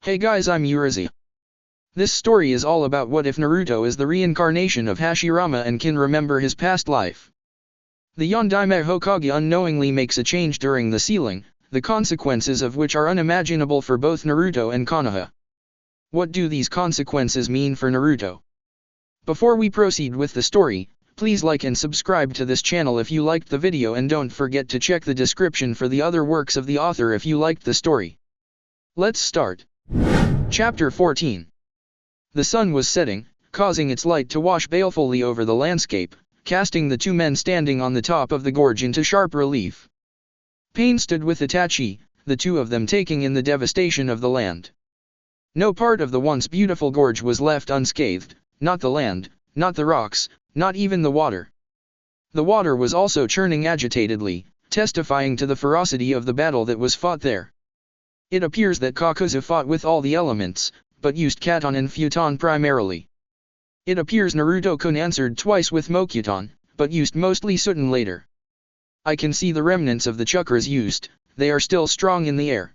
Hey guys, I'm Urizi. This story is all about what if Naruto is the reincarnation of Hashirama and can remember his past life. The Yondaime Hokage unknowingly makes a change during the sealing, the consequences of which are unimaginable for both Naruto and Konoha. What do these consequences mean for Naruto? Before we proceed with the story, please like and subscribe to this channel if you liked the video, and don't forget to check the description for the other works of the author if you liked the story. Let's start. Chapter 14. The sun was setting, causing its light to wash balefully over the landscape, casting the two men standing on the top of the gorge into sharp relief. Pain stood with Itachi, the two of them taking in the devastation of the land. No part of the once beautiful gorge was left unscathed, not the land, not the rocks, not even the water. The water was also churning agitatedly, testifying to the ferocity of the battle that was fought there. It appears that Kakuza fought with all the elements, but used Katon and Futon primarily. It appears Naruto-kun answered twice with Mokuton, but used mostly Suton later. I can see the remnants of the chakras used, they are still strong in the air.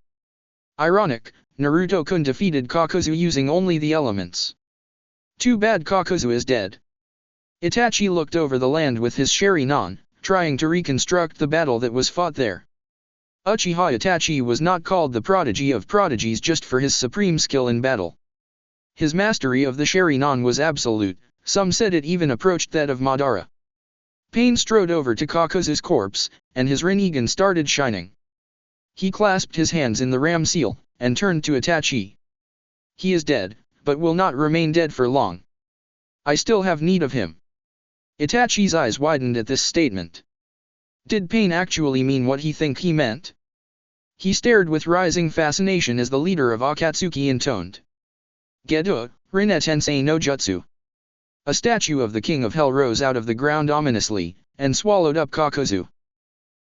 Ironic, Naruto-kun defeated Kakuza using only the elements. Too bad Kakuza is dead. Itachi looked over the land with his Sharingan, trying to reconstruct the battle that was fought there. Uchiha Itachi was not called the prodigy of prodigies just for his supreme skill in battle. His mastery of the Sharingan was absolute, some said it even approached that of Madara. Pain strode over to Kakuza's corpse, and his Rinnegan started shining. He clasped his hands in the ram seal, and turned to Itachi. He is dead, but will not remain dead for long. I still have need of him. Itachi's eyes widened at this statement. Did Pain actually mean what he think he meant? He stared with rising fascination as the leader of Akatsuki intoned. Gedo, Rinne Tensei no Jutsu. A statue of the King of Hell rose out of the ground ominously, and swallowed up Kakuzu.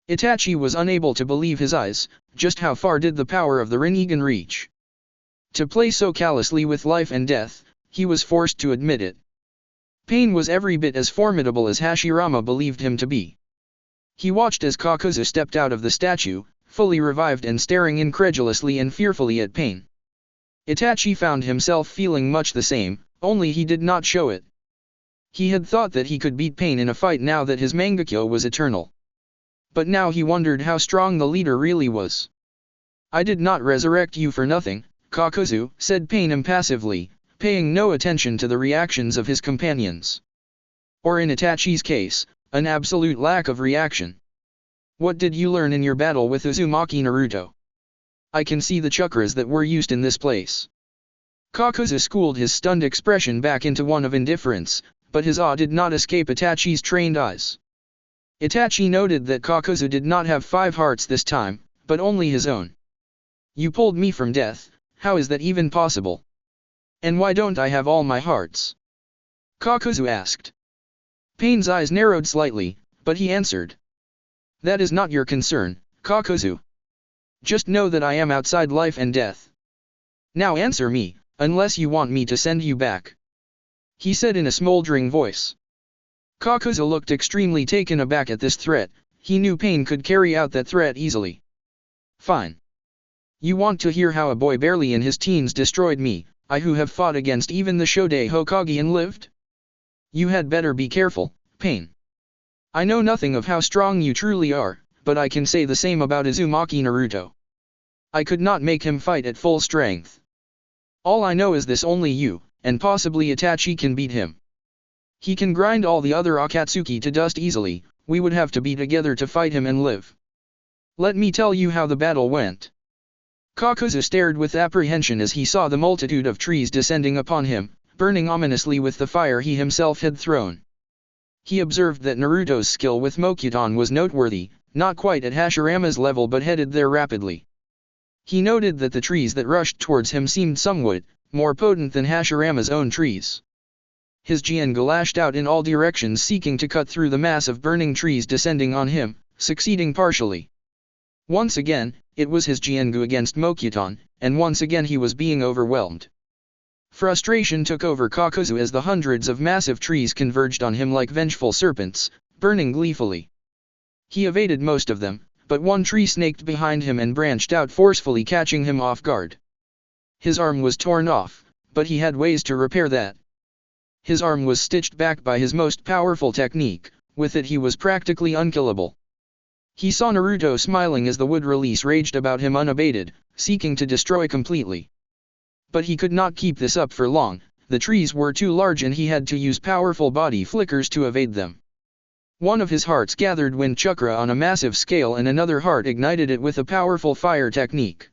Itachi was unable to believe his eyes. Just how far did the power of the Rinnegan reach? To play so callously with life and death, he was forced to admit it. Pain was every bit as formidable as Hashirama believed him to be. He watched as Kakuza stepped out of the statue, fully revived and staring incredulously and fearfully at Pain. Itachi found himself feeling much the same, only he did not show it. He had thought that he could beat Pain in a fight now that his Mangekyo was eternal. But now he wondered how strong the leader really was. I did not resurrect you for nothing, Kakuzu, said Pain impassively, paying no attention to the reactions of his companions. Or in Itachi's case, an absolute lack of reaction. What did you learn in your battle with Uzumaki Naruto? I can see the chakras that were used in this place. Kakuza schooled his stunned expression back into one of indifference, but his awe did not escape Itachi's trained eyes. Itachi noted that Kakuza did not have 5 hearts this time, but only his own. You pulled me from death, how is that even possible? And why don't I have all my hearts? Kakuza asked. Pain's eyes narrowed slightly, but he answered. That is not your concern, Kakuzu. Just know that I am outside life and death. Now answer me, unless you want me to send you back. He said in a smoldering voice. Kakuza looked extremely taken aback at this threat. He knew Pain could carry out that threat easily. Fine. You want to hear how a boy barely in his teens destroyed me, I who have fought against even the Yondaime Hokage and lived? You had better be careful, Pain. I know nothing of how strong you truly are, but I can say the same about Uzumaki Naruto. I could not make him fight at full strength. All I know is this: only you, and possibly Itachi, can beat him. He can grind all the other Akatsuki to dust easily. We would have to be together to fight him and live. Let me tell you how the battle went. Kakuza stared with apprehension as he saw the multitude of trees descending upon him, burning ominously with the fire he himself had thrown. He observed that Naruto's skill with Mokuton was noteworthy, not quite at Hashirama's level but headed there rapidly. He noted that the trees that rushed towards him seemed somewhat more potent than Hashirama's own trees. His Jiengu lashed out in all directions, seeking to cut through the mass of burning trees descending on him, succeeding partially. Once again, it was his Jiengu against Mokuton, and once again he was being overwhelmed. Frustration took over Kakuzu as the hundreds of massive trees converged on him like vengeful serpents, burning gleefully. He evaded most of them, but one tree snaked behind him and branched out forcefully, catching him off guard. His arm was torn off, but he had ways to repair that. His arm was stitched back by his most powerful technique, with it he was practically unkillable. He saw Naruto smiling as the wood release raged about him unabated, seeking to destroy completely. But he could not keep this up for long, the trees were too large and he had to use powerful body flickers to evade them. One of his hearts gathered wind chakra on a massive scale and another heart ignited it with a powerful fire technique.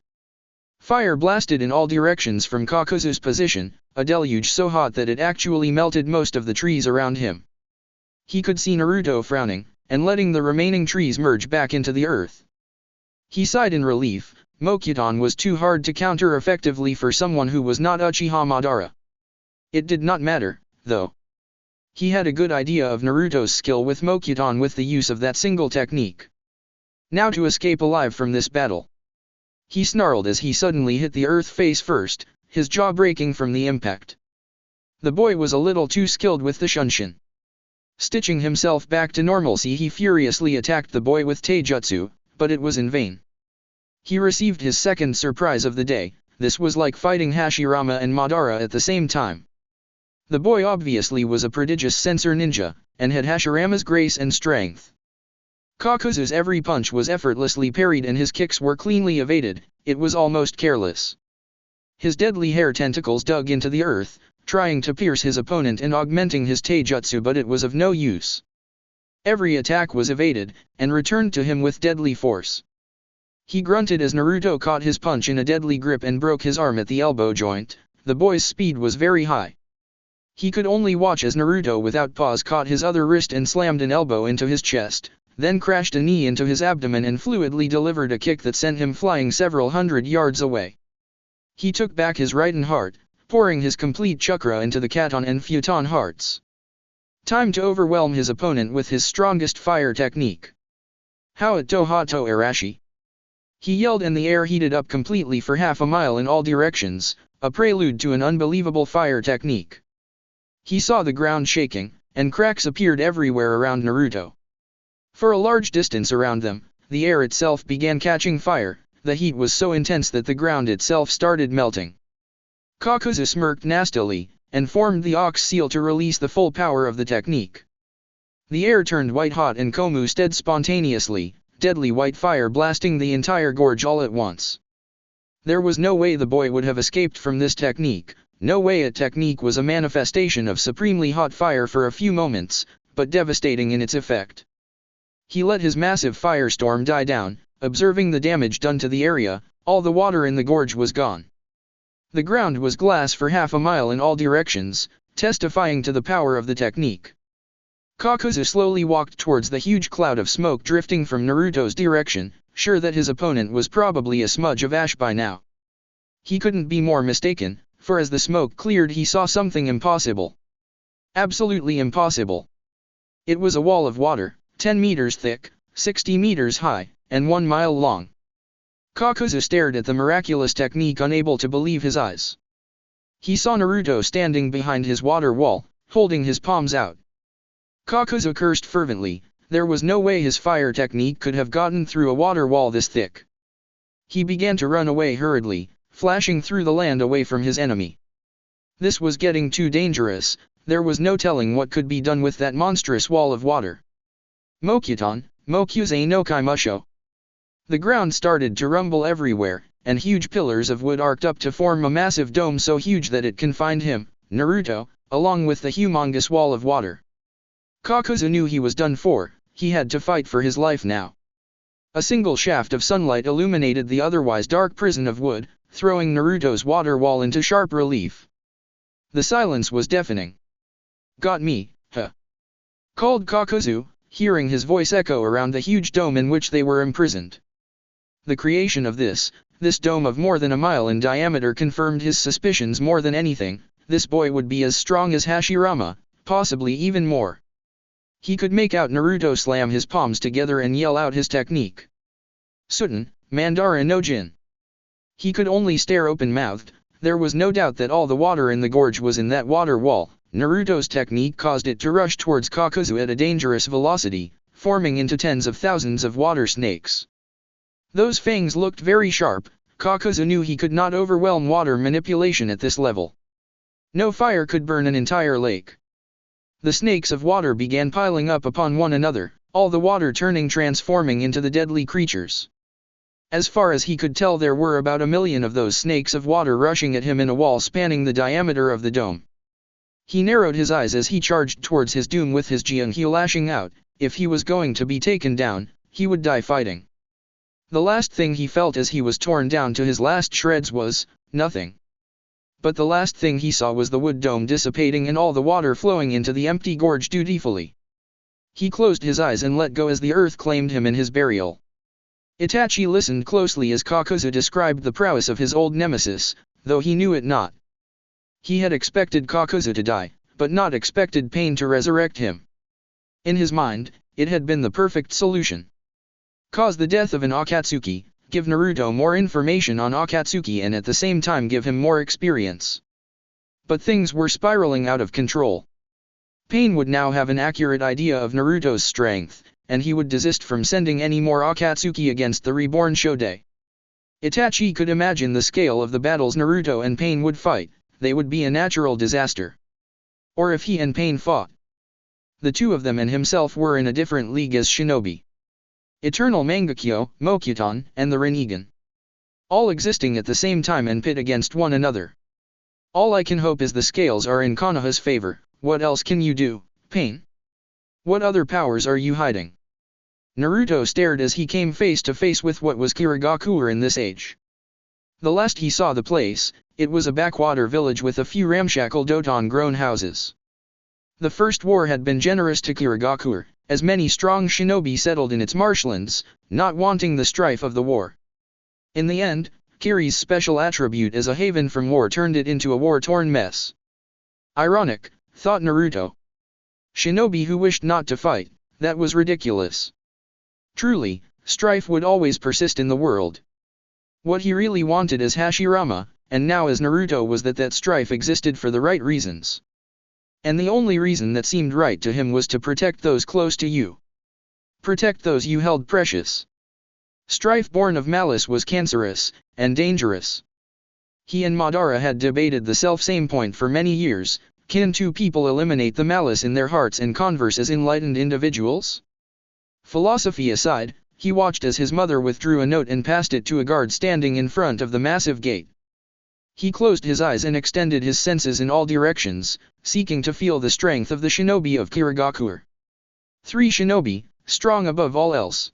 Fire blasted in all directions from Kakuza's position, a deluge so hot that it actually melted most of the trees around him. He could see Naruto frowning, and letting the remaining trees merge back into the earth. He sighed in relief. Mokuton was too hard to counter effectively for someone who was not Uchiha Madara. It did not matter, though. He had a good idea of Naruto's skill with Mokuton with the use of that single technique. Now to escape alive from this battle. He snarled as he suddenly hit the earth face first, his jaw breaking from the impact. The boy was a little too skilled with the Shunshin. Stitching himself back to normalcy, he furiously attacked the boy with Taijutsu, but it was in vain. He received his second surprise of the day. This was like fighting Hashirama and Madara at the same time. The boy obviously was a prodigious sensor ninja, and had Hashirama's grace and strength. Kakuza's every punch was effortlessly parried and his kicks were cleanly evaded, it was almost careless. His deadly hair tentacles dug into the earth, trying to pierce his opponent and augmenting his taijutsu, but it was of no use. Every attack was evaded, and returned to him with deadly force. He grunted as Naruto caught his punch in a deadly grip and broke his arm at the elbow joint. The boy's speed was very high. He could only watch as Naruto without pause caught his other wrist and slammed an elbow into his chest, then crashed a knee into his abdomen and fluidly delivered a kick that sent him flying several hundred yards away. He took back his right heart, pouring his complete chakra into the Katon and Futon hearts. Time to overwhelm his opponent with his strongest fire technique. Hato Hato Arashi. He yelled and the air heated up completely for half a mile in all directions, a prelude to an unbelievable fire technique. He saw the ground shaking, and cracks appeared everywhere around Naruto. For a large distance around them, the air itself began catching fire, the heat was so intense that the ground itself started melting. Kakuza smirked nastily, and formed the ox seal to release the full power of the technique. The air turned white hot and Kumo stead spontaneously, deadly white fire blasting the entire gorge all at once. There was no way the boy would have escaped from this technique, no way. A technique was a manifestation of supremely hot fire for a few moments, but devastating in its effect. He let his massive firestorm die down, observing the damage done to the area. All the water in the gorge was gone. The ground was glass for half a mile in all directions, testifying to the power of the technique. Kakuza slowly walked towards the huge cloud of smoke drifting from Naruto's direction, sure that his opponent was probably a smudge of ash by now. He couldn't be more mistaken, for as the smoke cleared he saw something impossible. Absolutely impossible. It was a wall of water, 10 meters thick, 60 meters high, and 1 mile long. Kakuza stared at the miraculous technique, unable to believe his eyes. He saw Naruto standing behind his water wall, holding his palms out. Kakuza cursed fervently. There was no way his fire technique could have gotten through a water wall this thick. He began to run away hurriedly, flashing through the land away from his enemy. This was getting too dangerous. There was no telling what could be done with that monstrous wall of water. Mokuton, Mokuzei no Kaimusho. The ground started to rumble everywhere, and huge pillars of wood arced up to form a massive dome so huge that it confined him, Naruto, along with the humongous wall of water. Kakuza knew he was done for. He had to fight for his life now. A single shaft of sunlight illuminated the otherwise dark prison of wood, throwing Naruto's water wall into sharp relief. The silence was deafening. "Got me, huh?" called Kakuzu, hearing his voice echo around the huge dome in which they were imprisoned. The creation of this dome of more than a mile in diameter confirmed his suspicions more than anything. This boy would be as strong as Hashirama, possibly even more. He could make out Naruto slam his palms together and yell out his technique. Suten, Mandara no Jin. He could only stare open-mouthed. There was no doubt that all the water in the gorge was in that water wall. Naruto's technique caused it to rush towards Kakuzu at a dangerous velocity, forming into tens of thousands of water snakes. Those fangs looked very sharp, Kakuza knew he could not overwhelm water manipulation at this level. No fire could burn an entire lake. The snakes of water began piling up upon one another, all the water transforming into the deadly creatures. As far as he could tell, there were about 1,000,000 of those snakes of water rushing at him in a wall spanning the diameter of the dome. He narrowed his eyes as he charged towards his doom with his Jianghe lashing out. If he was going to be taken down, he would die fighting. The last thing he felt as he was torn down to his last shreds was nothing. But the last thing he saw was the wood dome dissipating and all the water flowing into the empty gorge dutifully. He closed his eyes and let go as the earth claimed him in his burial. Itachi listened closely as Kakuza described the prowess of his old nemesis, though he knew it not. He had expected Kakuza to die, but not expected Pain to resurrect him. In his mind, it had been the perfect solution. Cause the death of an Akatsuki, give Naruto more information on Akatsuki and at the same time give him more experience. But things were spiraling out of control. Pain would now have an accurate idea of Naruto's strength, and he would desist from sending any more Akatsuki against the reborn Shodai. Itachi could imagine the scale of the battles Naruto and Pain would fight. They would be a natural disaster. Or if he and Pain fought. The two of them and himself were in a different league as shinobi. Eternal Mangekyo, Mokuton, and the Rinnegan. All existing at the same time and pit against one another. All I can hope is the scales are in Konoha's favor. What else can you do, Pain? What other powers are you hiding? Naruto stared as he came face to face with what was Kirigakure in this age. The last he saw the place, it was a backwater village with a few ramshackle doton-grown houses. The first war had been generous to Kirigakure, as many strong shinobi settled in its marshlands, not wanting the strife of the war. In the end, Kiri's special attribute as a haven from war turned it into a war-torn mess. Ironic, thought Naruto. Shinobi who wished not to fight, that was ridiculous. Truly, strife would always persist in the world. What he really wanted as Hashirama, and now as Naruto, was that strife existed for the right reasons. And the only reason that seemed right to him was to protect those close to you. Protect those you held precious. Strife born of malice was cancerous, and dangerous. He and Madara had debated the self-same point for many years. Can two people eliminate the malice in their hearts and converse as enlightened individuals? Philosophy aside, he watched as his mother withdrew a note and passed it to a guard standing in front of the massive gate. He closed his eyes and extended his senses in all directions, seeking to feel the strength of the shinobi of Kirigakure. 3 shinobi, strong above all else.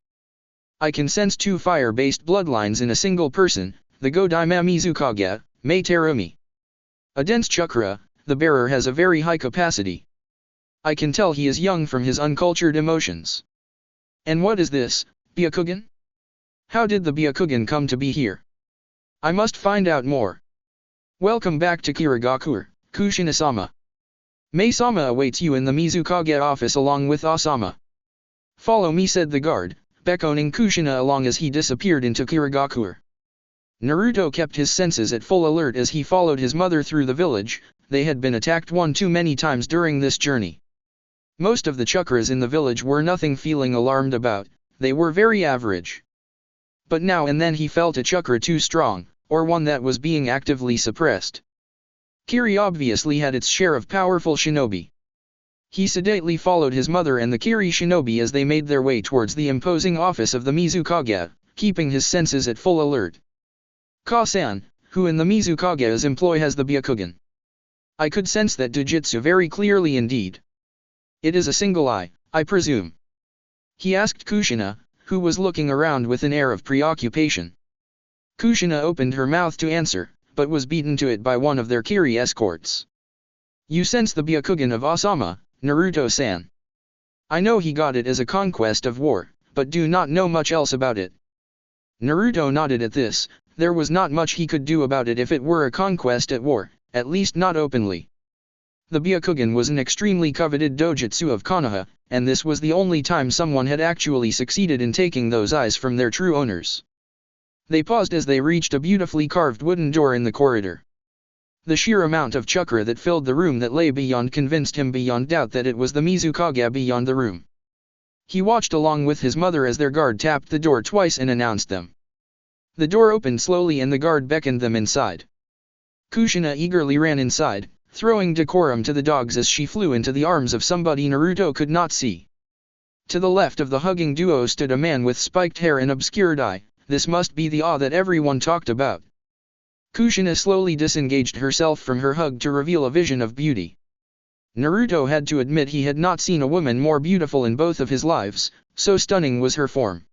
I can sense 2 fire-based bloodlines in a single person, the Yondaime Hokage, Mei Terumi. A dense chakra, the bearer has a very high capacity. I can tell he is young from his uncultured emotions. And what is this, Byakugan? How did the Byakugan come to be here? I must find out more. Welcome back to Kirigakure, Kushina-sama. Mei-sama awaits you in the Mizukage office along with Asama. Follow me, said the guard, beckoning Kushina along as he disappeared into Kirigakure. Naruto kept his senses at full alert as he followed his mother through the village. They had been attacked one too many times during this journey. Most of the chakras in the village were nothing feeling alarmed about, they were very average. But now and then he felt a chakra too strong, or one that was being actively suppressed. Kiri obviously had its share of powerful shinobi. He sedately followed his mother and the Kiri shinobi as they made their way towards the imposing office of the Mizukage, keeping his senses at full alert. Ka-san, who in the Mizukage's employ has the Byakugan. I could sense that Dojutsu very clearly indeed. It is a single eye, I presume. He asked Kushina, who was looking around with an air of preoccupation. Kushina opened her mouth to answer, but was beaten to it by one of their Kiri escorts. You sense the Byakugan of Asama, Naruto-san. I know he got it as a conquest of war, but do not know much else about it. Naruto nodded at this. There was not much he could do about it if it were a conquest at war, at least not openly. The Byakugan was an extremely coveted dojutsu of Konoha, and this was the only time someone had actually succeeded in taking those eyes from their true owners. They paused as they reached a beautifully carved wooden door in the corridor. The sheer amount of chakra that filled the room that lay beyond convinced him beyond doubt that it was the Mizukage beyond the room. He watched along with his mother as their guard tapped the door twice and announced them. The door opened slowly and the guard beckoned them inside. Kushina eagerly ran inside, throwing decorum to the dogs as she flew into the arms of somebody Naruto could not see. To the left of the hugging duo stood a man with spiked hair and obscured eye. This must be the that everyone talked about. Kushina slowly disengaged herself from her hug to reveal a vision of beauty. Naruto had to admit he had not seen a woman more beautiful in both of his lives, so stunning was her form.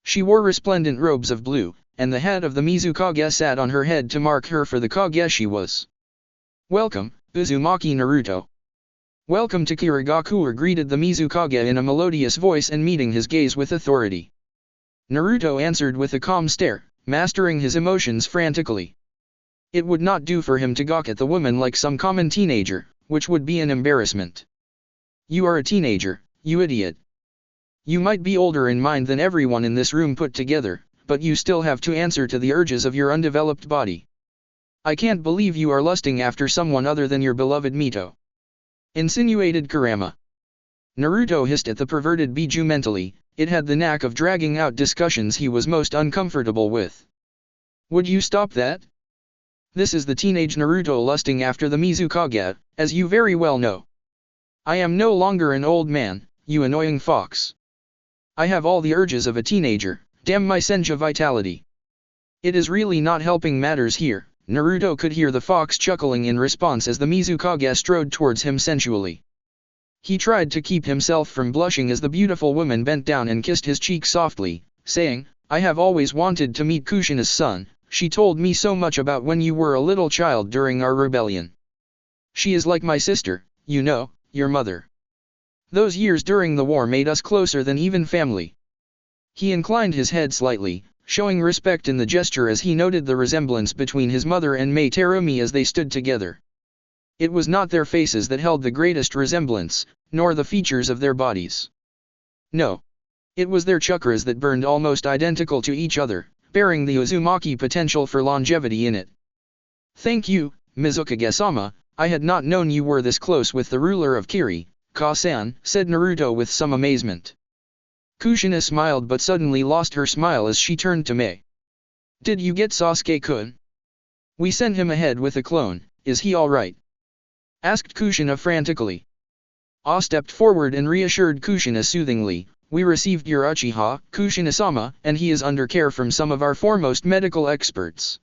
She wore resplendent robes of blue, and the hat of the Mizukage sat on her head to mark her for the Kage she was. "Welcome, Uzumaki Naruto." "Welcome to Kirigakure," greeted the Mizukage in a melodious voice and meeting his gaze with authority. Naruto answered with a calm stare, mastering his emotions frantically. It would not do for him to gawk at the woman like some common teenager, which would be an embarrassment. "You are a teenager, you idiot. You might be older in mind than everyone in this room put together, but you still have to answer to the urges of your undeveloped body. I can't believe you are lusting after someone other than your beloved Mito," insinuated Kurama. Naruto hissed at the perverted Biju mentally. It had the knack of dragging out discussions he was most uncomfortable with. "Would you stop that? This is the teenage Naruto lusting after the Mizukage, as you very well know. I am no longer an old man, you annoying fox. I have all the urges of a teenager, damn my senja vitality." It is really not helping matters here. Naruto could hear the fox chuckling in response as the Mizukage strode towards him sensually. He tried to keep himself from blushing as the beautiful woman bent down and kissed his cheek softly, saying, "I have always wanted to meet Kushina's son. She told me so much about when you were a little child during our rebellion. She is like my sister, you know, your mother. Those years during the war made us closer than even family." He inclined his head slightly, showing respect in the gesture as he noted the resemblance between his mother and Mei Terumi as they stood together. It was not their faces that held the greatest resemblance, nor the features of their bodies. No. It was their chakras that burned almost identical to each other, bearing the Uzumaki potential for longevity in it. "Thank you, Mizukage-sama, I had not known you were this close with the ruler of Kirigakure," said Naruto with some amazement. Kushina smiled but suddenly lost her smile as she turned to Mei. "Did you get Sasuke-kun? We sent him ahead with a clone, is he alright?" asked Kushina frantically. Ah stepped forward and reassured Kushina soothingly, "We received your Uchiha, Kushina-sama, and he is under care from some of our foremost medical experts.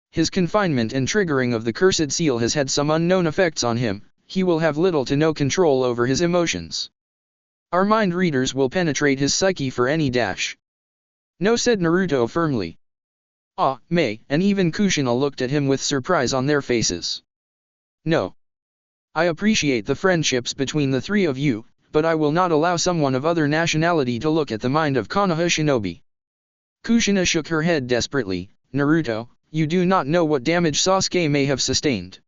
His confinement and triggering of the cursed seal has had some unknown effects on him. He will have little to no control over his emotions. Our mind readers will penetrate his psyche for any dash." "No," said Naruto firmly. Ah, Mei, and even Kushina looked at him with surprise on their faces. "No. I appreciate the friendships between the three of you, but I will not allow someone of other nationality to look at the mind of Konoha shinobi." Kushina shook her head desperately. "Naruto, you do not know what damage Sasuke may have sustained.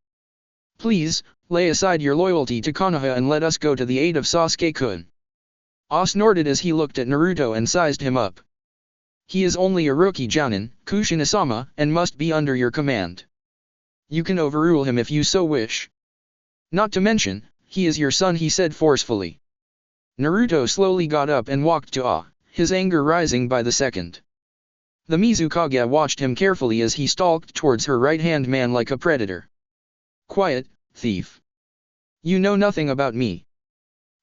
Please, lay aside your loyalty to Konoha and let us go to the aid of Sasuke-kun." Ah snorted as he looked at Naruto and sized him up. "He is only a rookie jounin, Kushina-sama, and must be under your command. You can overrule him if you so wish. Not to mention, he is your son," he said forcefully. Naruto slowly got up and walked to Ah, his anger rising by the second. The Mizukage watched him carefully as he stalked towards her right-hand man like a predator. "Quiet, thief. You know nothing about me.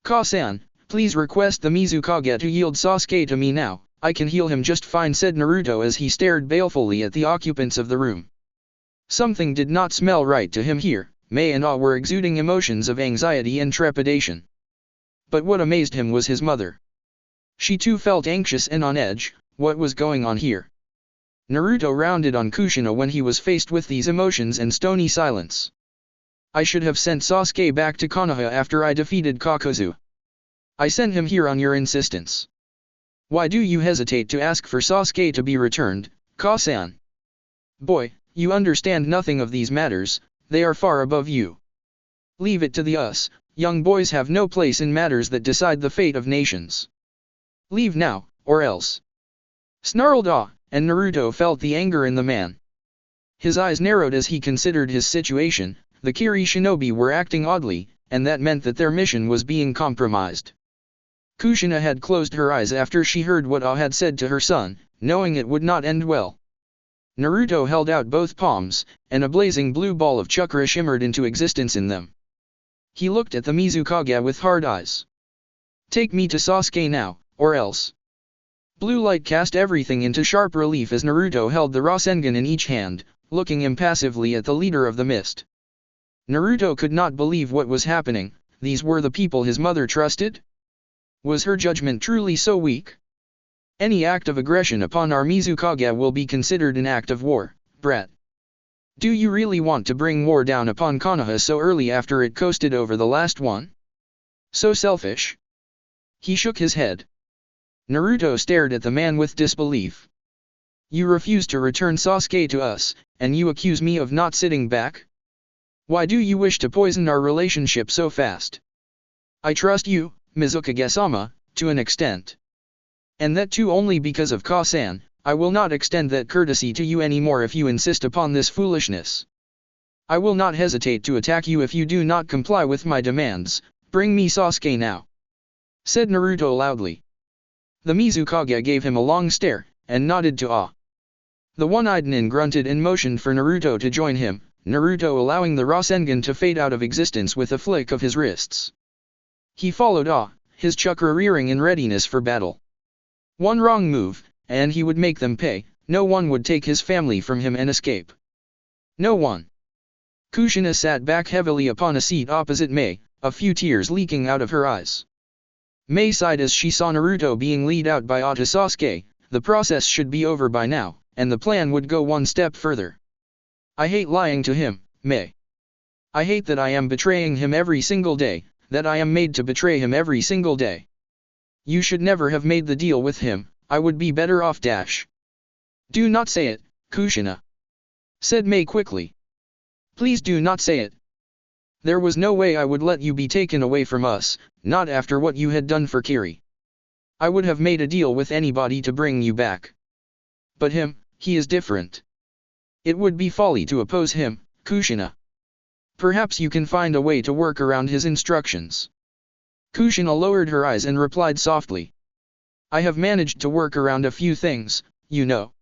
Ka-san, please request the Mizukage to yield Sasuke to me now, I can heal him just fine," said Naruto as he stared balefully at the occupants of the room. Something did not smell right to him here. Mei and Ah were exuding emotions of anxiety and trepidation. But what amazed him was his mother. She too felt anxious and on edge. What was going on here? Naruto rounded on Kushina when he was faced with these emotions and stony silence. "I should have sent Sasuke back to Konoha after I defeated Kakuza. I sent him here on your insistence. Why do you hesitate to ask for Sasuke to be returned, Ka-san? Boy, you understand nothing of these matters, they are far above you. Leave it to the us, young boys have no place in matters that decide the fate of nations. Leave now, or else." Snarled Ah, and Naruto felt the anger in the man. His eyes narrowed as he considered his situation. The Kiri shinobi were acting oddly, and that meant that their mission was being compromised. Kushina had closed her eyes after she heard what Ah had said to her son, knowing it would not end well. Naruto held out both palms, and a blazing blue ball of chakra shimmered into existence in them. He looked at the Mizukage with hard eyes. Take me to Sasuke now, or else. Blue light cast everything into sharp relief as Naruto held the Rasengan in each hand, looking impassively at the leader of the mist. Naruto could not believe what was happening. These were the people his mother trusted? Was her judgment truly so weak? Any act of aggression upon our Mizukage will be considered an act of war, brat. Do you really want to bring war down upon Konoha so early after it coasted over the last one? So selfish? He shook his head. Naruto stared at the man with disbelief. You refuse to return Sasuke to us, and you accuse me of not sitting back? Why do you wish to poison our relationship so fast? I trust you, Mizukage-sama, to an extent. And that too only because of Ka-san. I will not extend that courtesy to you anymore if you insist upon this foolishness. I will not hesitate to attack you if you do not comply with my demands. Bring me Sasuke now, said Naruto loudly. The Mizukage gave him a long stare, and nodded to Ah. The one-eyed nin grunted and motioned for Naruto to join him, Naruto allowing the Rasengan to fade out of existence with a flick of his wrists. He followed Ah, his chakra rearing in readiness for battle. One wrong move, and he would make them pay. No one would take his family from him and escape. No one. Kushina sat back heavily upon a seat opposite Mei, a few tears leaking out of her eyes. Mei sighed as she saw Naruto being led out by to Sasuke. The process should be over by now, and the plan would go one step further. I hate lying to him, Mei. I hate that I am betraying him every single day, that I am made to betray him every single day. You should never have made the deal with him. I would be better off. Do not say it, Kushina, said Mei quickly. Please do not say it. There was no way I would let you be taken away from us, not after what you had done for Kiri. I would have made a deal with anybody to bring you back. But him, he is different. It would be folly to oppose him, Kushina. Perhaps you can find a way to work around his instructions. Kushina lowered her eyes and replied softly. I have managed to work around a few things, you know.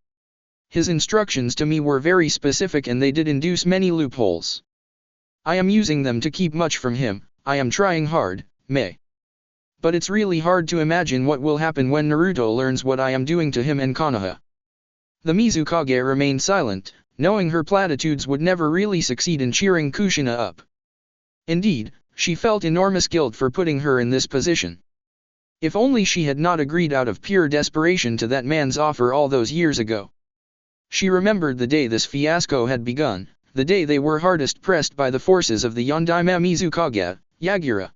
His instructions to me were very specific and they did induce many loopholes. I am using them to keep much from him. I am trying hard, Mei. But it's really hard to imagine what will happen when Naruto learns what I am doing to him and Konoha. The Mizukage remained silent, knowing her platitudes would never really succeed in cheering Kushina up. Indeed, she felt enormous guilt for putting her in this position. If only she had not agreed out of pure desperation to that man's offer all those years ago. She remembered the day this fiasco had begun, the day they were hardest pressed by the forces of the Yondaime Mizukage, Yagura.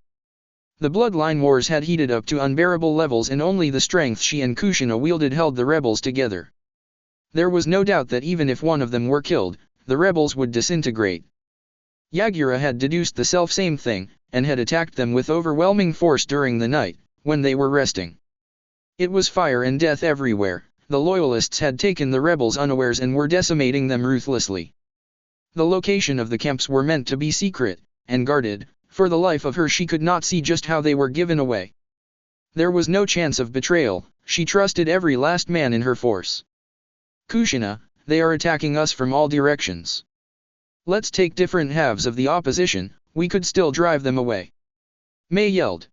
The bloodline wars had heated up to unbearable levels and only the strength she and Kushina wielded held the rebels together. There was no doubt that even if one of them were killed, the rebels would disintegrate. Yagura had deduced the self-same thing, and had attacked them with overwhelming force during the night, when they were resting. It was fire and death everywhere. The loyalists had taken the rebels unawares and were decimating them ruthlessly. The location of the camps were meant to be secret, and guarded. For the life of her she could not see just how they were given away. There was no chance of betrayal, she trusted every last man in her force. Kushina, they are attacking us from all directions. Let's take different halves of the opposition, we could still drive them away. Mei yelled.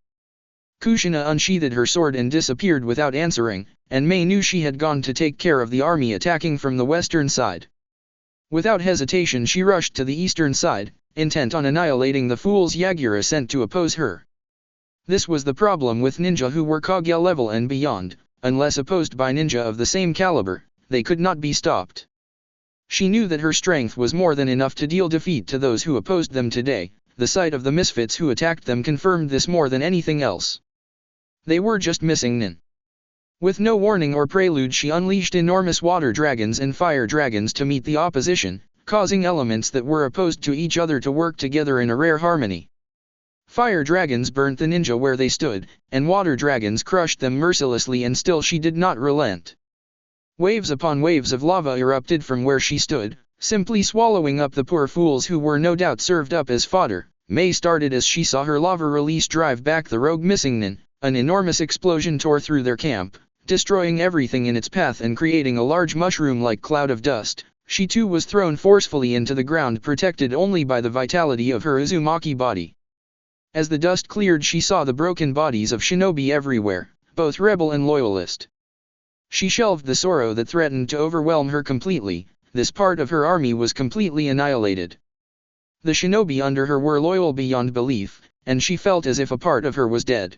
Kushina unsheathed her sword and disappeared without answering, and Mei knew she had gone to take care of the army attacking from the western side. Without hesitation she rushed to the eastern side, intent on annihilating the fools Yagura sent to oppose her. This was the problem with ninja who were Kage level and beyond. Unless opposed by ninja of the same caliber, they could not be stopped. She knew that her strength was more than enough to deal defeat to those who opposed them today. The sight of the misfits who attacked them confirmed this more than anything else. They were just missing Nin. With no warning or prelude she unleashed enormous water dragons and fire dragons to meet the opposition, causing elements that were opposed to each other to work together in a rare harmony. Fire dragons burnt the ninja where they stood, and water dragons crushed them mercilessly, and still she did not relent. Waves upon waves of lava erupted from where she stood, simply swallowing up the poor fools who were no doubt served up as fodder. Mei started as she saw her lava release drive back the rogue missing Nin. An enormous explosion tore through their camp, destroying everything in its path and creating a large mushroom-like cloud of dust, She too was thrown forcefully into the ground, protected only by the vitality of her Uzumaki body. As the dust cleared, she saw the broken bodies of shinobi everywhere, both rebel and loyalist. She shelved the sorrow that threatened to overwhelm her completely. This part of her army was completely annihilated. The shinobi under her were loyal beyond belief, and she felt as if a part of her was dead.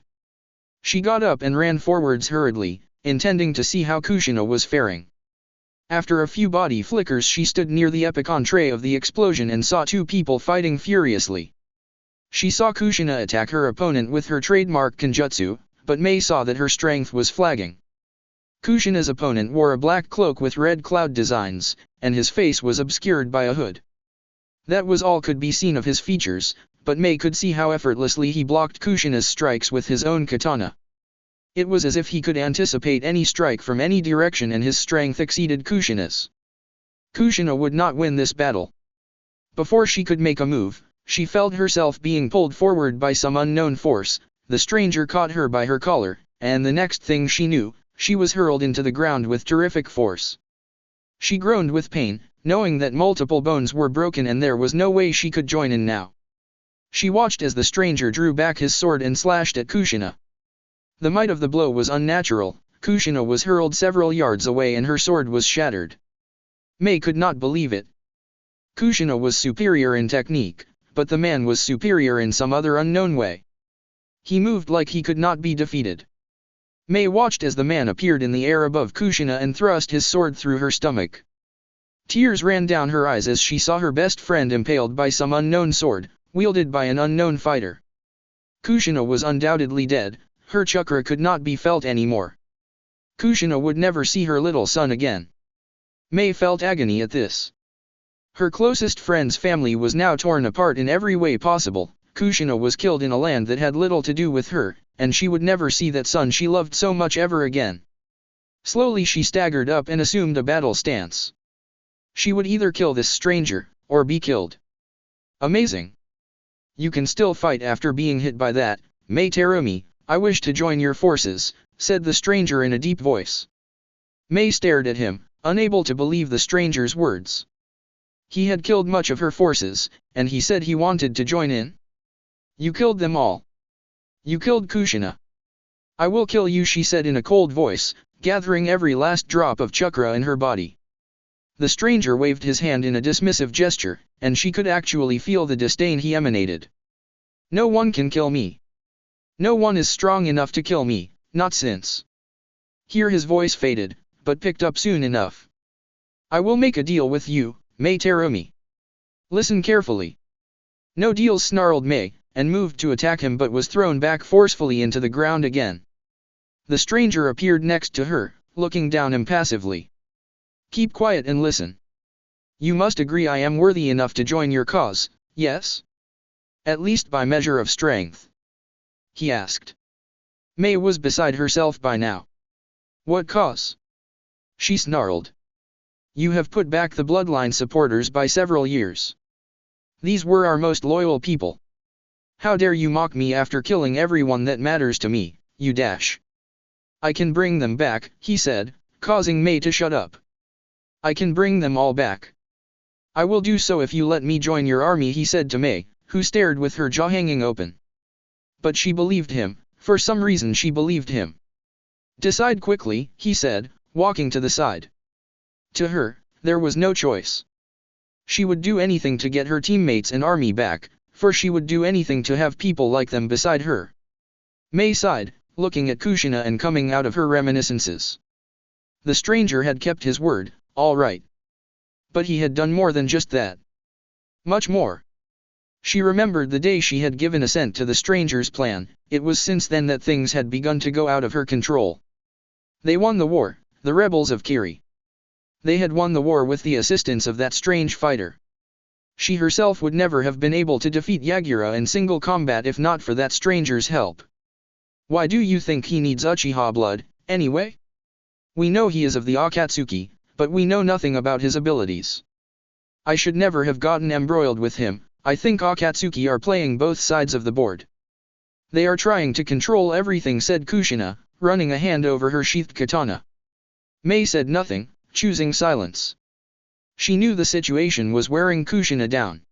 She got up and ran forwards hurriedly, intending to see how Kushina was faring. After a few body flickers, she stood near the epicenter of the explosion and saw two people fighting furiously. She saw Kushina attack her opponent with her trademark Kenjutsu, but Mei saw that her strength was flagging. Kushina's opponent wore a black cloak with red cloud designs, and his face was obscured by a hood. That was all could be seen of his features, but Mei could see how effortlessly he blocked Kushina's strikes with his own katana. It was as if he could anticipate any strike from any direction, and his strength exceeded Kushina's. Kushina would not win this battle. Before she could make a move, she felt herself being pulled forward by some unknown force. The stranger caught her by her collar, and the next thing she knew, she was hurled into the ground with terrific force. She groaned with pain, knowing that multiple bones were broken and there was no way she could join in now. She watched as the stranger drew back his sword and slashed at Kushina. The might of the blow was unnatural. Kushina was hurled several yards away and her sword was shattered. Mei could not believe it. Kushina was superior in technique, but the man was superior in some other unknown way. He moved like he could not be defeated. Mei watched as the man appeared in the air above Kushina and thrust his sword through her stomach. Tears ran down her eyes as she saw her best friend impaled by some unknown sword, wielded by an unknown fighter. Kushina was undoubtedly dead. Her chakra could not be felt anymore. Kushina would never see her little son again. Mei felt agony at this. Her closest friend's family was now torn apart in every way possible. Kushina was killed in a land that had little to do with her, and she would never see that son she loved so much ever again. Slowly she staggered up and assumed a battle stance. She would either kill this stranger, or be killed. Amazing. You can still fight after being hit by that, Mei Terumi. I wish to join your forces, said the stranger in a deep voice. Mei stared at him, unable to believe the stranger's words. He had killed much of her forces, and he said he wanted to join in? You killed them all. You killed Kushina. I will kill you, she said in a cold voice, gathering every last drop of chakra in her body. The stranger waved his hand in a dismissive gesture, and she could actually feel the disdain he emanated. No one can kill me. No one is strong enough to kill me, not since. Here his voice faded, but picked up soon enough. I will make a deal with you, Mei Terumi. Listen carefully. No deal, snarled Mei, and moved to attack him but was thrown back forcefully into the ground again. The stranger appeared next to her, looking down impassively. Keep quiet and listen. You must agree I am worthy enough to join your cause, yes? At least by measure of strength. He asked. Mei was beside herself by now. What cause? She snarled. You have put back the bloodline supporters by several years. These were our most loyal people. How dare you mock me after killing everyone that matters to me, you dash. I can bring them back, he said, causing Mei to shut up. I can bring them all back. I will do so if you let me join your army, he said to Mei, who stared with her jaw hanging open. But she believed him, for some reason she believed him. Decide quickly, he said, walking to the side. To her, there was no choice. She would do anything to get her teammates and army back, for she would do anything to have people like them beside her. Mei sighed, looking at Kushina and coming out of her reminiscences. The stranger had kept his word, all right. But he had done more than just that. Much more. She remembered the day she had given assent to the stranger's plan. It was since then that things had begun to go out of her control. They won the war, the rebels of Kiri. They had won the war with the assistance of that strange fighter. She herself would never have been able to defeat Yagura in single combat if not for that stranger's help. Why do you think he needs Uchiha blood, anyway? We know he is of the Akatsuki, but we know nothing about his abilities. I should never have gotten embroiled with him. I think Akatsuki are playing both sides of the board. They are trying to control everything, said Kushina, running a hand over her sheathed katana. Mei said nothing, choosing silence. She knew the situation was wearing Kushina down.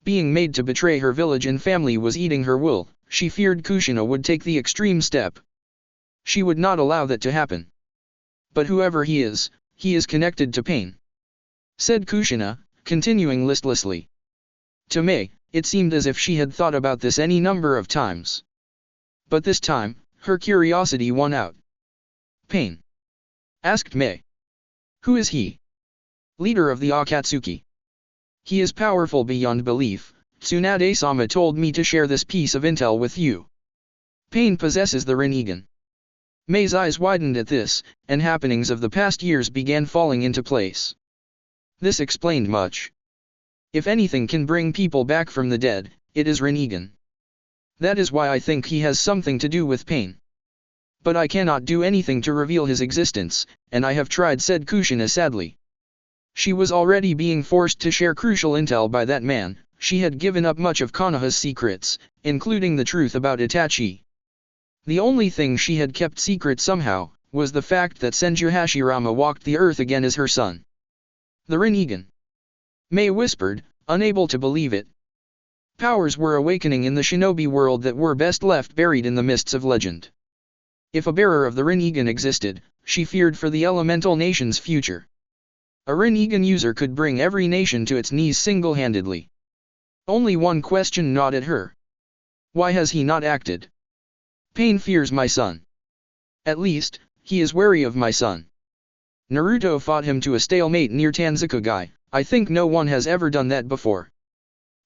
Being made to betray her village and family was eating her will. She feared Kushina would take the extreme step. She would not allow that to happen. But whoever he is connected to pain, said Kushina, continuing listlessly. To Mei, it seemed as if she had thought about this any number of times. But this time, her curiosity won out. Pain? Asked Mei. Who is he? Leader of the Akatsuki. He is powerful beyond belief. Tsunade-sama told me to share this piece of intel with you. Pain possesses the Rinnegan. Mei's eyes widened at this, and happenings of the past years began falling into place. This explained much. If anything can bring people back from the dead, it is Rinnegan. That is why I think he has something to do with pain. But I cannot do anything to reveal his existence, and I have tried, said Kushina sadly. She was already being forced to share crucial intel by that man. She had given up much of Konoha's secrets, including the truth about Itachi. The only thing she had kept secret somehow, was the fact that Senju Hashirama walked the earth again as her son. The Rinnegan. Mei whispered, unable to believe it. Powers were awakening in the shinobi world that were best left buried in the mists of legend. If a bearer of the Rinnegan existed, she feared for the elemental nation's future. A Rinnegan user could bring every nation to its knees single-handedly. Only one question gnawed at her. Why has he not acted? Pain fears my son. At least, he is wary of my son. Naruto fought him to a stalemate near Tanzikugai. I think no one has ever done that before.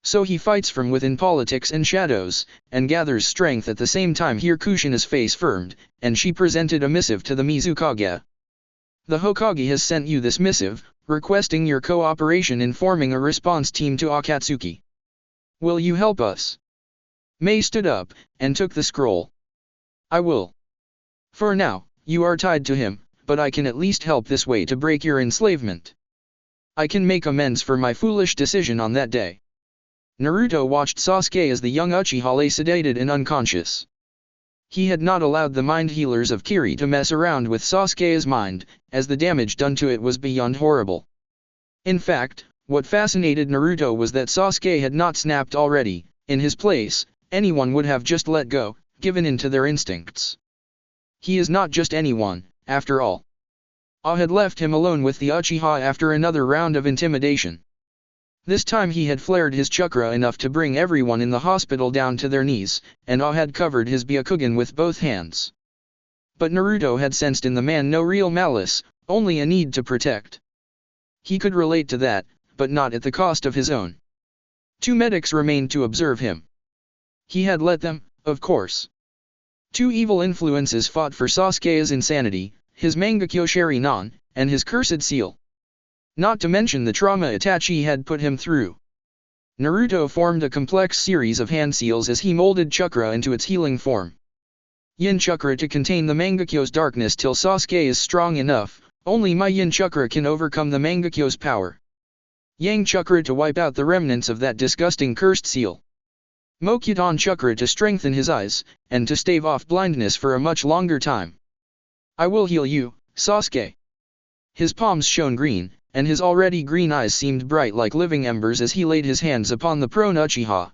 So he fights from within politics and shadows, and gathers strength at the same time. Here Kushina's face firmed, and she presented a missive to the Mizukage. The Hokage has sent you this missive, requesting your cooperation in forming a response team to Akatsuki. Will you help us? Mei stood up, and took the scroll. I will. For now, you are tied to him, but I can at least help this way to break your enslavement. I can make amends for my foolish decision on that day. Naruto watched Sasuke as the young Uchiha lay sedated and unconscious. He had not allowed the mind healers of Kiri to mess around with Sasuke's mind, as the damage done to it was beyond horrible. In fact, what fascinated Naruto was that Sasuke had not snapped already. In his place, anyone would have just let go, given in to their instincts. He is not just anyone, after all. Ah had left him alone with the Uchiha after another round of intimidation. This time he had flared his chakra enough to bring everyone in the hospital down to their knees, and Ah had covered his Byakugan with both hands. But Naruto had sensed in the man no real malice, only a need to protect. He could relate to that, but not at the cost of his own. Two medics remained to observe him. He had let them, of course. Two evil influences fought for Sasuke's insanity, his Mangekyo Sharingan, and his cursed seal. Not to mention the trauma Itachi had put him through. Naruto formed a complex series of hand seals as he molded chakra into its healing form. Yin chakra to contain the Mangekyo's darkness till Sasuke is strong enough. Only my Yin chakra can overcome the Mangekyo's power. Yang chakra to wipe out the remnants of that disgusting cursed seal. Mokuton chakra to strengthen his eyes, and to stave off blindness for a much longer time. I will heal you, Sasuke. His palms shone green, and his already green eyes seemed bright like living embers as he laid his hands upon the prone Uchiha.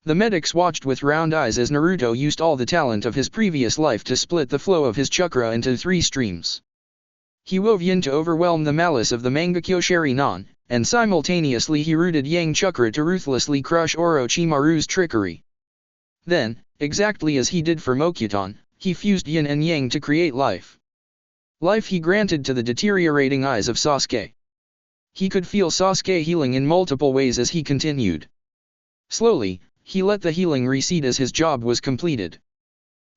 The medics watched with round eyes as Naruto used all the talent of his previous life to split the flow of his chakra into 3 streams. He wove Yin to overwhelm the malice of the Mangekyo Sharingan, and simultaneously he rooted Yang chakra to ruthlessly crush Orochimaru's trickery. Then, exactly as he did for Mokuton, he fused Yin and Yang to create life. Life he granted to the deteriorating eyes of Sasuke. He could feel Sasuke healing in multiple ways as he continued. Slowly, he let the healing recede as his job was completed.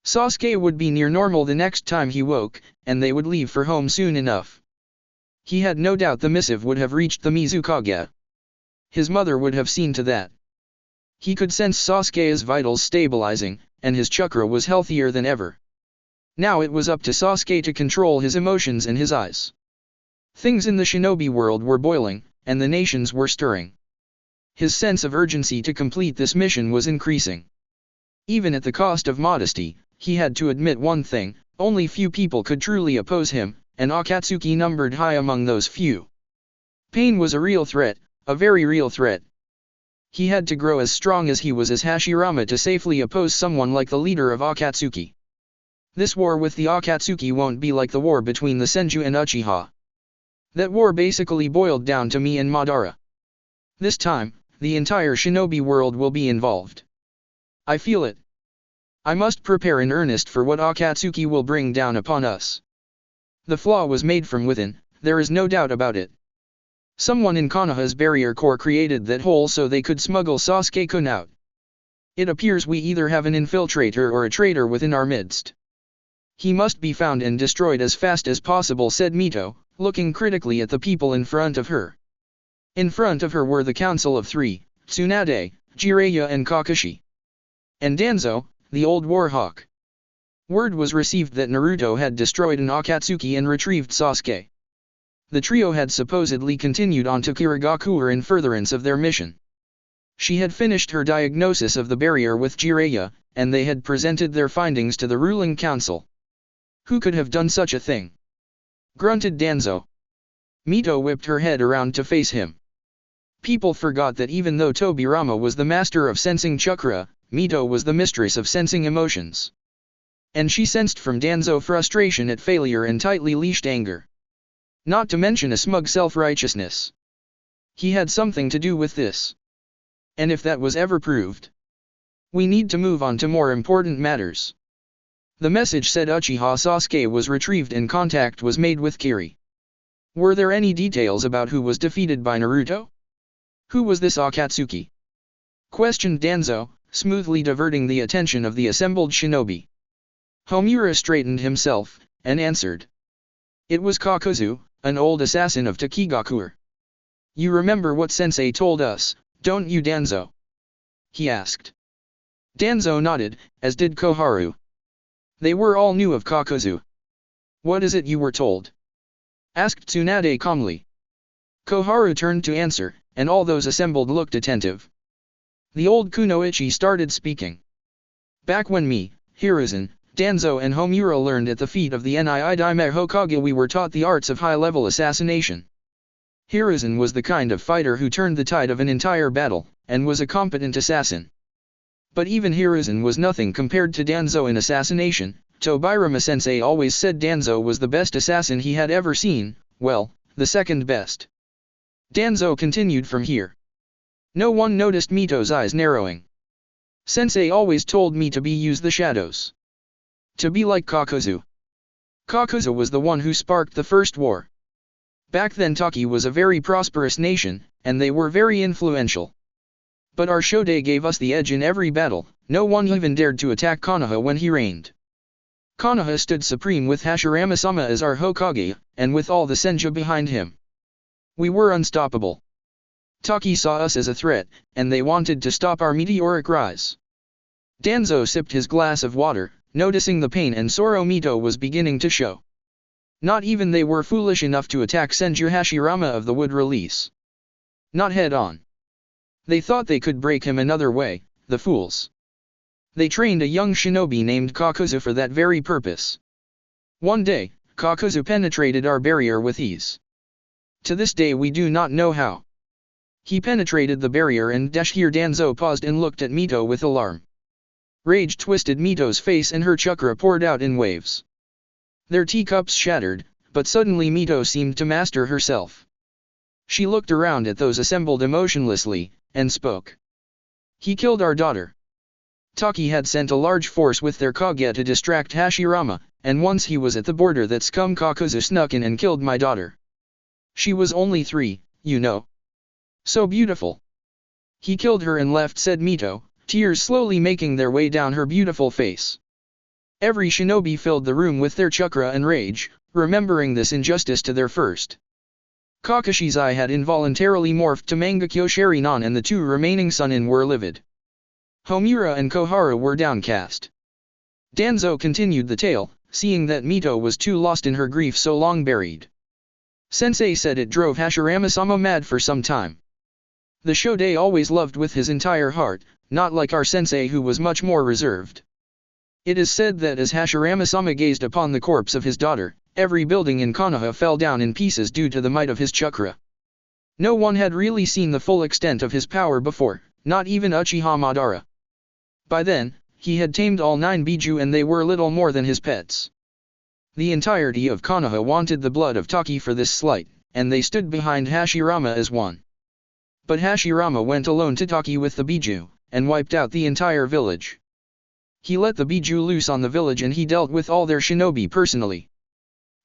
Sasuke would be near normal the next time he woke, and they would leave for home soon enough. He had no doubt the missive would have reached the Mizukage. His mother would have seen to that. He could sense Sasuke's vitals stabilizing, and his chakra was healthier than ever. Now it was up to Sasuke to control his emotions and his eyes. Things in the shinobi world were boiling, and the nations were stirring. His sense of urgency to complete this mission was increasing. Even at the cost of modesty, he had to admit one thing: only few people could truly oppose him, and Akatsuki numbered high among those few. Pain was a real threat, a very real threat. He had to grow as strong as he was as Hashirama to safely oppose someone like the leader of Akatsuki. This war with the Akatsuki won't be like the war between the Senju and Uchiha. That war basically boiled down to me and Madara. This time, the entire shinobi world will be involved. I feel it. I must prepare in earnest for what Akatsuki will bring down upon us. The flaw was made from within, there is no doubt about it. Someone in Konoha's barrier core created that hole so they could smuggle Sasuke-kun out. It appears we either have an infiltrator or a traitor within our midst. He must be found and destroyed as fast as possible, said Mito, looking critically at the people in front of her. In front of her were the Council of Three, Tsunade, Jiraiya and Kakashi. And Danzo, the old warhawk. Word was received that Naruto had destroyed an Akatsuki and retrieved Sasuke. The trio had supposedly continued on to Kirigakure in furtherance of their mission. She had finished her diagnosis of the barrier with Jiraiya, and they had presented their findings to the ruling council. Who could have done such a thing? Grunted Danzo. Mito whipped her head around to face him. People forgot that even though Tobirama was the master of sensing chakra, Mito was the mistress of sensing emotions. And she sensed from Danzo frustration at failure and tightly leashed anger. Not to mention a smug self-righteousness. He had something to do with this. And if that was ever proved, we need to move on to more important matters. The message said Uchiha Sasuke was retrieved and contact was made with Kiri. Were there any details about who was defeated by Naruto? Who was this Akatsuki? Questioned Danzo, smoothly diverting the attention of the assembled shinobi. Homura straightened himself, and answered. It was Kakuza, an old assassin of Kirigakure. You remember what sensei told us, don't you, Danzo? He asked. Danzo nodded, as did Koharu. They were all knew of Kakuza. What is it you were told? Asked Tsunade calmly. Koharu turned to answer, and all those assembled looked attentive. The old kunoichi started speaking. Back when me, Hiruzen, Danzo and Homura learned at the feet of the Yondaime Hokage, we were taught the arts of high-level assassination. Hiruzen was the kind of fighter who turned the tide of an entire battle, and was a competent assassin. But even Hiruzen was nothing compared to Danzo in assassination. Tobirama-sensei always said Danzo was the best assassin he had ever seen, well, the second best. Danzo continued from here. No one noticed Mito's eyes narrowing. Sensei always told me to use the shadows. To be like Kakuza. Kakuza was the one who sparked the first war. Back then Taki was a very prosperous nation, and they were very influential. But our Shode gave us the edge in every battle, no one even dared to attack Konoha when he reigned. Konoha stood supreme with Hashirama-sama as our Hokage, and with all the Senju behind him. We were unstoppable. Taki saw us as a threat, and they wanted to stop our meteoric rise. Danzo sipped his glass of water, noticing the pain and sorrow Mito was beginning to show. Not even they were foolish enough to attack Senju Hashirama of the Wood Release. Not head-on. They thought they could break him another way, the fools. They trained a young shinobi named Kakuza for that very purpose. One day, Kakuza penetrated our barrier with ease. To this day we do not know how. He penetrated the barrier and here Danzo paused and looked at Mito with alarm. Rage twisted Mito's face and her chakra poured out in waves. Their teacups shattered, but suddenly Mito seemed to master herself. She looked around at those assembled emotionlessly, and spoke. He killed our daughter. Taki had sent a large force with their Kage to distract Hashirama, and once he was at the border that scum Kakuza snuck in and killed my daughter. She was only 3, you know. So beautiful. He killed her and left, said Mito, tears slowly making their way down her beautiful face. Every shinobi filled the room with their chakra and rage, remembering this injustice to their first. Kakashi's eye had involuntarily morphed to Mangekyo Sharinan and the 2 remaining Sunin were livid. Homura and Koharu were downcast. Danzo continued the tale, seeing that Mito was too lost in her grief so long buried. Sensei said it drove Hashirama-sama mad for some time. The Shode always loved with his entire heart, not like our sensei who was much more reserved. It is said that as Hashirama-sama gazed upon the corpse of his daughter, every building in Konoha fell down in pieces due to the might of his chakra. No one had really seen the full extent of his power before, not even Uchiha Madara. By then, he had tamed all 9 Biju and they were little more than his pets. The entirety of Konoha wanted the blood of Taki for this slight, and they stood behind Hashirama as one. But Hashirama went alone to Taki with the Biju, and wiped out the entire village. He let the Biju loose on the village and he dealt with all their shinobi personally.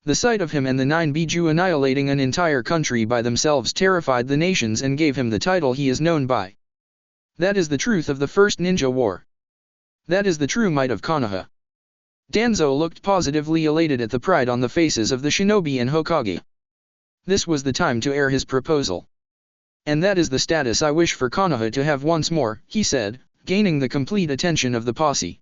The sight of him and the 9 Biju annihilating an entire country by themselves terrified the nations and gave him the title he is known by. That is the truth of the first ninja war. That is the true might of Konoha. Danzo looked positively elated at the pride on the faces of the shinobi and Hokage. This was the time to air his proposal. And that is the status I wish for Konoha to have once more, he said, gaining the complete attention of the posse.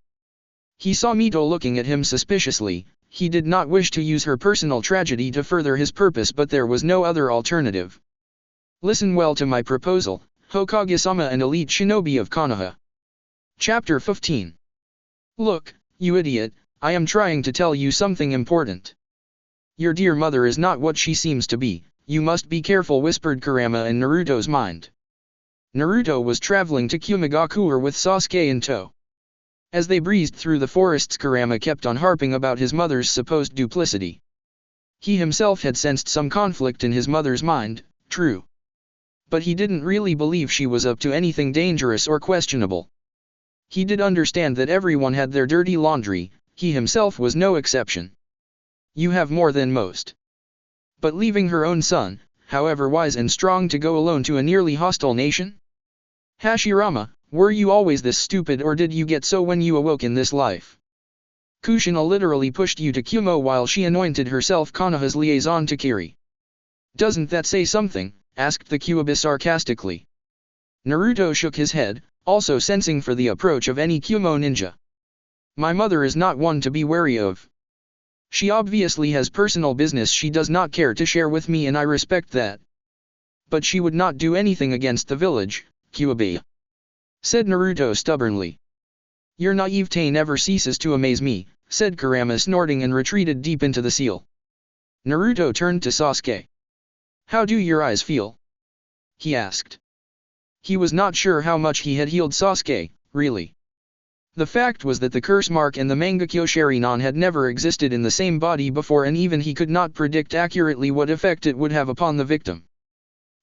He saw Mito looking at him suspiciously. He did not wish to use her personal tragedy to further his purpose, but there was no other alternative. Listen well to my proposal, Hokage-sama and elite shinobi of Konoha. Chapter 15. Look, you idiot, I am trying to tell you something important. Your dear mother is not what she seems to be, you must be careful, whispered Kurama in Naruto's mind. Naruto was traveling to Kirigakure with Sasuke in tow. As they breezed through the forests, Kurama kept on harping about his mother's supposed duplicity. He himself had sensed some conflict in his mother's mind, true. But he didn't really believe she was up to anything dangerous or questionable. He did understand that everyone had their dirty laundry, he himself was no exception. You have more than most. But leaving her own son, however wise and strong, to go alone to a nearly hostile nation? Hashirama, were you always this stupid, or did you get so when you awoke in this life? Kushina literally pushed you to Kumo while she anointed herself Konoha's liaison to Kiri. Doesn't that say something? Asked the Kyuubi sarcastically. Naruto shook his head, also sensing for the approach of any Kumo ninja. My mother is not one to be wary of. She obviously has personal business she does not care to share with me, and I respect that. But she would not do anything against the village, Kyuubi, said Naruto stubbornly. Your naivete never ceases to amaze me, said Kurama, snorting, and retreated deep into the seal. Naruto turned to Sasuke. How do your eyes feel? He asked. He was not sure how much he had healed Sasuke, really. The fact was that the curse mark and the Mangekyo Sharingan had never existed in the same body before, and even he could not predict accurately what effect it would have upon the victim.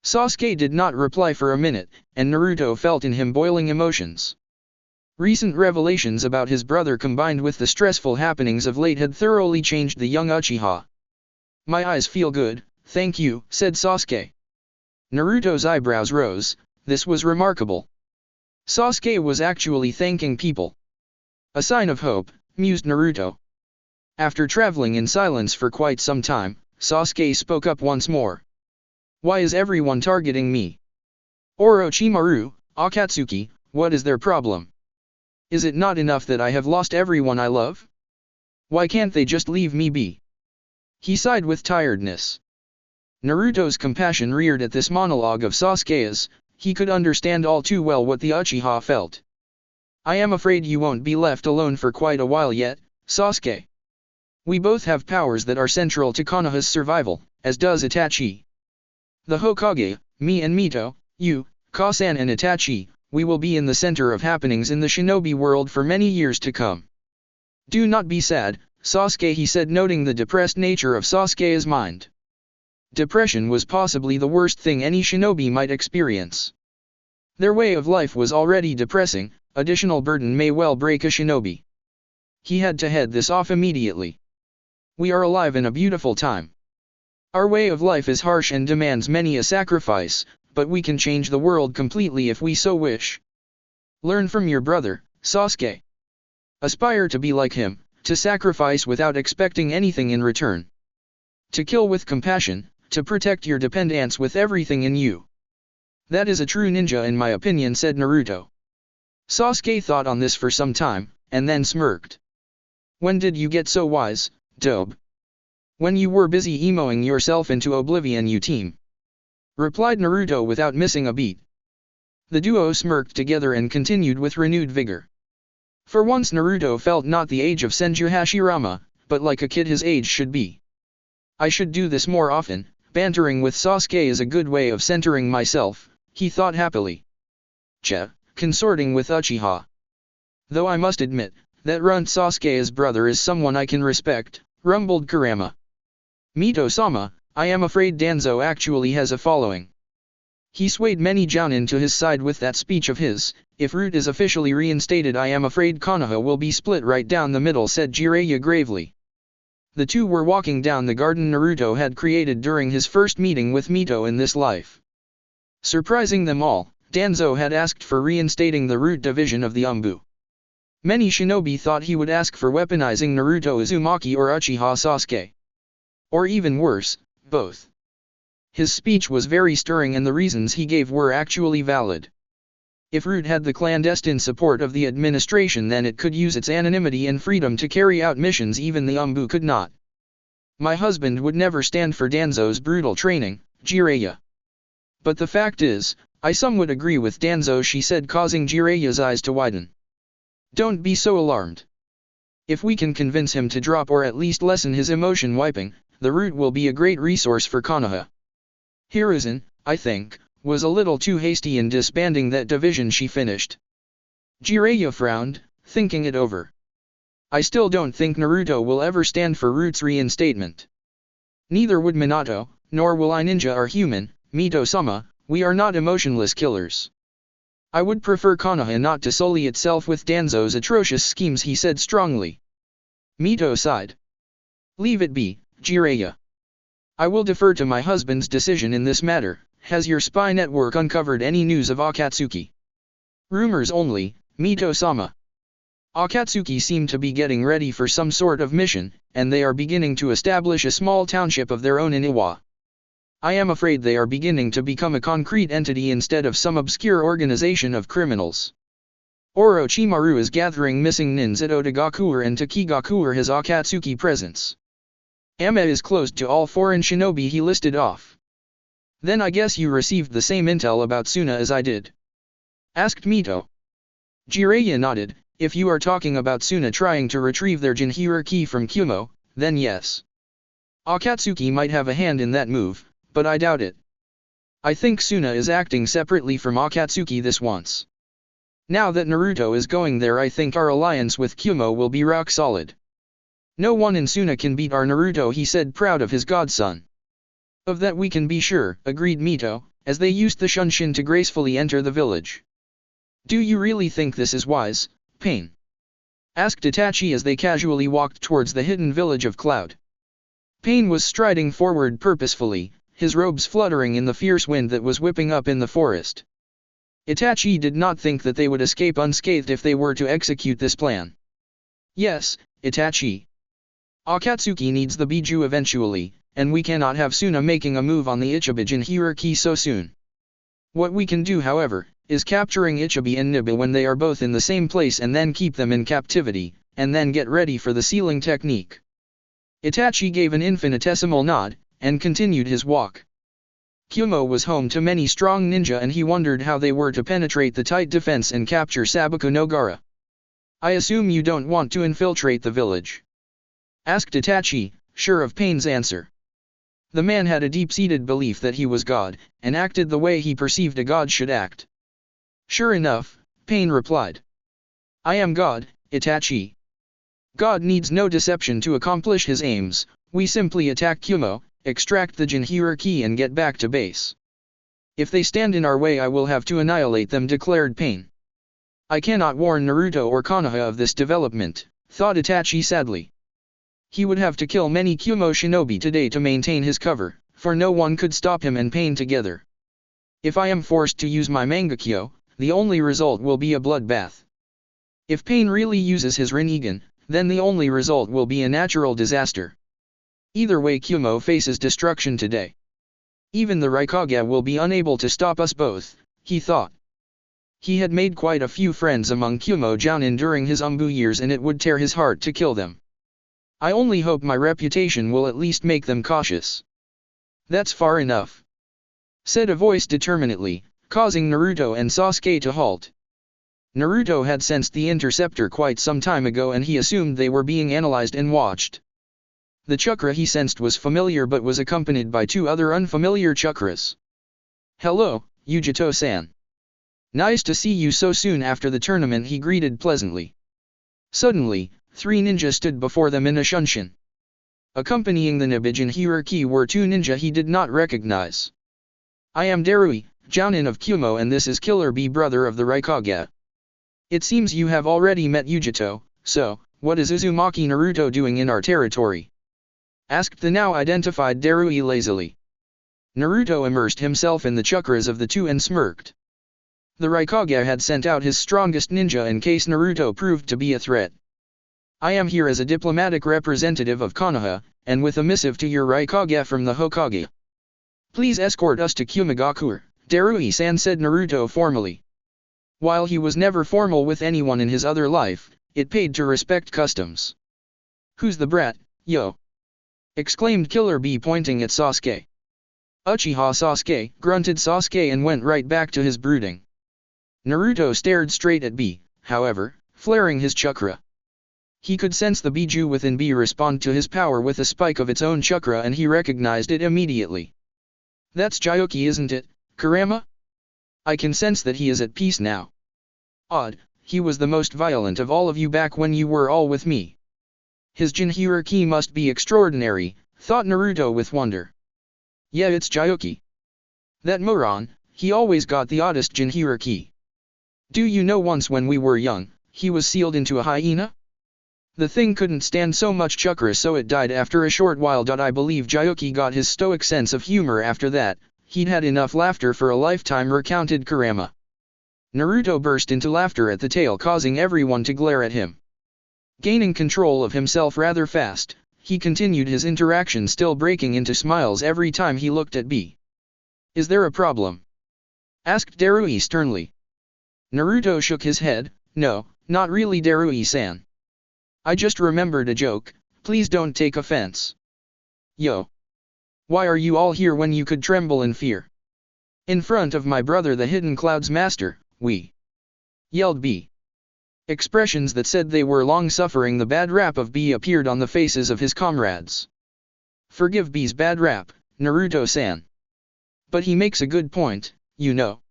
Sasuke did not reply for a minute, and Naruto felt in him boiling emotions. Recent revelations about his brother combined with the stressful happenings of late had thoroughly changed the young Uchiha. My eyes feel good, thank you, said Sasuke. Naruto's eyebrows rose. This was remarkable. Sasuke was actually thanking people. A sign of hope, mused Naruto. After traveling in silence for quite some time, Sasuke spoke up once more. Why is everyone targeting me? Orochimaru, Akatsuki, what is their problem? Is it not enough that I have lost everyone I love? Why can't they just leave me be? He sighed with tiredness. Naruto's compassion reared at this monologue of Sasuke's. He could understand all too well what the Uchiha felt. I am afraid you won't be left alone for quite a while yet, Sasuke. We both have powers that are central to Konoha's survival, as does Itachi. The Hokage, me and Mito, you, Kasan and Itachi, we will be in the center of happenings in the shinobi world for many years to come. Do not be sad, Sasuke, he said, noting the depressed nature of Sasuke's mind. Depression was possibly the worst thing any shinobi might experience. Their way of life was already depressing, additional burden may well break a shinobi. He had to head this off immediately. We are alive in a beautiful time. Our way of life is harsh and demands many a sacrifice, but we can change the world completely if we so wish. Learn from your brother, Sasuke. Aspire to be like him, to sacrifice without expecting anything in return. To kill with compassion, to protect your dependents with everything in you. That is a true ninja in my opinion, said Naruto. Sasuke thought on this for some time, and then smirked. When did you get so wise, Dobe? When you were busy emoing yourself into oblivion, you team. Replied Naruto without missing a beat. The duo smirked together and continued with renewed vigor. For once Naruto felt not the age of Senju Hashirama, but like a kid his age should be. I should do this more often, bantering with Sasuke is a good way of centering myself, he thought happily. Consorting with Uchiha. Though I must admit, that runt Sasuke's brother is someone I can respect, rumbled Kurama. Mito-sama, I am afraid Danzo actually has a following. He swayed many jounin to his side with that speech of his. If Root is officially reinstated, I am afraid Konoha will be split right down the middle, said Jiraiya gravely. The two were walking down the garden Naruto had created during his first meeting with Mito in this life. Surprising them all, Danzo had asked for reinstating the Root division of the Umbu. Many shinobi thought he would ask for weaponizing Naruto Uzumaki or Uchiha Sasuke. Or even worse, both. His speech was very stirring and the reasons he gave were actually valid. If Root had the clandestine support of the administration, then it could use its anonymity and freedom to carry out missions even the Umbu could not. My husband would never stand for Danzo's brutal training, Jiraiya. But the fact is, I somewhat agree with Danzo, she said, causing Jiraiya's eyes to widen. Don't be so alarmed. If we can convince him to drop or at least lessen his emotion wiping, the Root will be a great resource for Konoha. Hiruzen, I think, was a little too hasty in disbanding that division, she finished. Jiraiya frowned, thinking it over. I still don't think Naruto will ever stand for Root's reinstatement. Neither would Minato, nor will I. Ninja are human, Mito-sama, we are not emotionless killers. I would prefer Konoha not to sully itself with Danzo's atrocious schemes, he said strongly. Mito sighed. Leave it be, Jiraiya. I will defer to my husband's decision in this matter. Has your spy network uncovered any news of Akatsuki? Rumors only, Mito-sama. Akatsuki seem to be getting ready for some sort of mission, and they are beginning to establish a small township of their own in Iwa. I am afraid they are beginning to become a concrete entity instead of some obscure organization of criminals. Orochimaru is gathering missing nins at Otagakure, and Takigakure has Akatsuki presence. Ame is closed to all foreign shinobi, he listed off. Then I guess you received the same intel about Suna as I did? Asked Mito. Jiraiya nodded. If you are talking about Suna trying to retrieve their Jinhira key from Kumo, then yes. Akatsuki might have a hand in that move, but I doubt it. I think Suna is acting separately from Akatsuki this once. Now that Naruto is going there, I think our alliance with Kumo will be rock solid. No one in Suna can beat our Naruto, he said, proud of his godson. Of that we can be sure, agreed Mito, as they used the Shunshin to gracefully enter the village. Do you really think this is wise, Pain? Asked Itachi as they casually walked towards the hidden village of Cloud. Pain was striding forward purposefully, his robes fluttering in the fierce wind that was whipping up in the forest. Itachi did not think that they would escape unscathed if they were to execute this plan. Yes, Itachi. Akatsuki needs the Biju eventually, and we cannot have Suna making a move on the Ichiba Jinhira key so soon. What we can do, however, is capturing Ichiba and Niba when they are both in the same place and then keep them in captivity, and then get ready for the sealing technique. Itachi gave an infinitesimal nod, and continued his walk. Kumo was home to many strong ninja, and he wondered how they were to penetrate the tight defense and capture Sabuku no Gara. I assume you don't want to infiltrate the village? Asked Itachi, sure of Pain's answer. The man had a deep-seated belief that he was God, and acted the way he perceived a god should act. Sure enough, Pain replied. I am God, Itachi. God needs no deception to accomplish his aims. We simply attack Kumo, extract the Jinhira key and get back to base. If they stand in our way, I will have to annihilate them, declared Pain. I cannot warn Naruto or Konoha of this development, thought Itachi sadly. He would have to kill many Kumo shinobi today to maintain his cover, for no one could stop him and Pain together. If I am forced to use my Mangekyo, the only result will be a bloodbath. If Pain really uses his Rinnegan, then the only result will be a natural disaster. Either way, Kumo faces destruction today. Even the Raikage will be unable to stop us both, he thought. He had made quite a few friends among Kumo Jounin during his Umbu years, and it would tear his heart to kill them. I only hope my reputation will at least make them cautious. That's far enough, said a voice determinedly, causing Naruto and Sasuke to halt. Naruto had sensed the interceptor quite some time ago, and he assumed they were being analyzed and watched. The chakra he sensed was familiar but was accompanied by two other unfamiliar chakras. "Hello, Yujito-san. Nice to see you so soon after the tournament," he greeted pleasantly. Suddenly, three ninjas stood before them in a shunshin. Accompanying the Nibijin hierarchy were two ninja he did not recognize. "I am Darui, Jounin of Kumo, and this is Killer B, brother of the Raikage. It seems you have already met Yujito, so, what is Uzumaki Naruto doing in our territory?" asked the now identified Darui lazily. Naruto immersed himself in the chakras of the two and smirked. The Raikage had sent out his strongest ninja in case Naruto proved to be a threat. "I am here as a diplomatic representative of Konoha, and with a missive to your Raikage from the Hokage. Please escort us to Kirigakure," Darui-san said Naruto formally. While he was never formal with anyone in his other life, it paid to respect customs. "Who's the brat, yo?" exclaimed Killer B pointing at Sasuke. "Uchiha Sasuke," grunted Sasuke and went right back to his brooding. Naruto stared straight at B, however, flaring his chakra. He could sense the Biju within B respond to his power with a spike of its own chakra, and he recognized it immediately. "That's Gyuki, isn't it, Kurama? I can sense that he is at peace now. Odd, he was the most violent of all of you back when you were all with me. His Jinhiriki must be extraordinary," thought Naruto with wonder. "Yeah, it's Gyuki. That moron, he always got the oddest Jinhiriki. Do you know once when we were young, he was sealed into a hyena? The thing couldn't stand so much chakra, so it died after a short while. I believe Gyuki got his stoic sense of humor after that. He'd had enough laughter for a lifetime," recounted Kurama. Naruto burst into laughter at the tale, causing everyone to glare at him. Gaining control of himself rather fast, he continued his interaction, still breaking into smiles every time he looked at B. "Is there a problem?" asked Darui sternly. Naruto shook his head. "No, not really, Darui-san. I just remembered a joke, please don't take offense." "Yo. Why are you all here when you could tremble in fear?" "In front of my brother, the Hidden Cloud's master, we," yelled B. Expressions that said they were long-suffering the bad rap of B appeared on the faces of his comrades. "Forgive B's bad rap, Naruto-san. But he makes a good point, you know.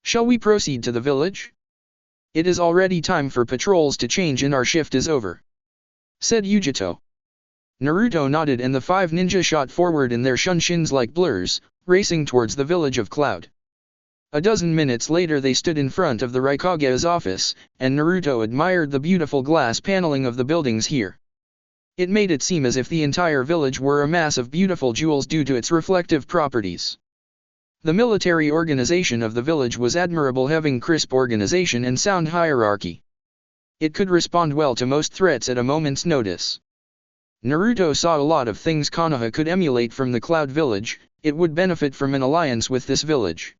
Shall we proceed to the village? It is already time for patrols to change and our shift is over," said Yujito. Naruto nodded and the five ninja shot forward in their shunshins like blurs, racing towards the village of Cloud. A dozen minutes later they stood in front of the Raikage's office, and Naruto admired the beautiful glass paneling of the buildings here. It made it seem as if the entire village were a mass of beautiful jewels due to its reflective properties. The military organization of the village was admirable, having crisp organization and sound hierarchy. It could respond well to most threats at a moment's notice. Naruto saw a lot of things Konoha could emulate from the Cloud Village. It would benefit from an alliance with this village.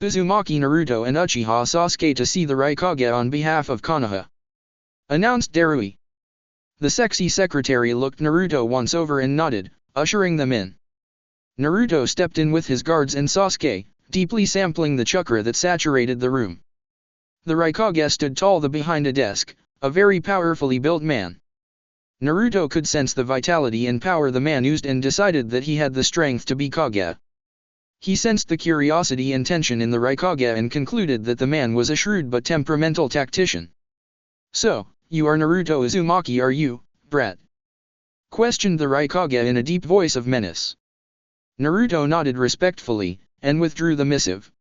"Uzumaki Naruto and Uchiha Sasuke to see the Raikage on behalf of Konoha," announced Darui. The sexy secretary looked Naruto once over and nodded, ushering them in. Naruto stepped in with his guards and Sasuke, deeply sampling the chakra that saturated the room. The Raikage stood tall behind a desk, a very powerfully built man. Naruto could sense the vitality and power the man used and decided that he had the strength to be Kage. He sensed the curiosity and tension in the Raikage and concluded that the man was a shrewd but temperamental tactician. "So, you are Naruto Uzumaki, are you, brat?" questioned the Raikage in a deep voice of menace. Naruto nodded respectfully, and withdrew the missive.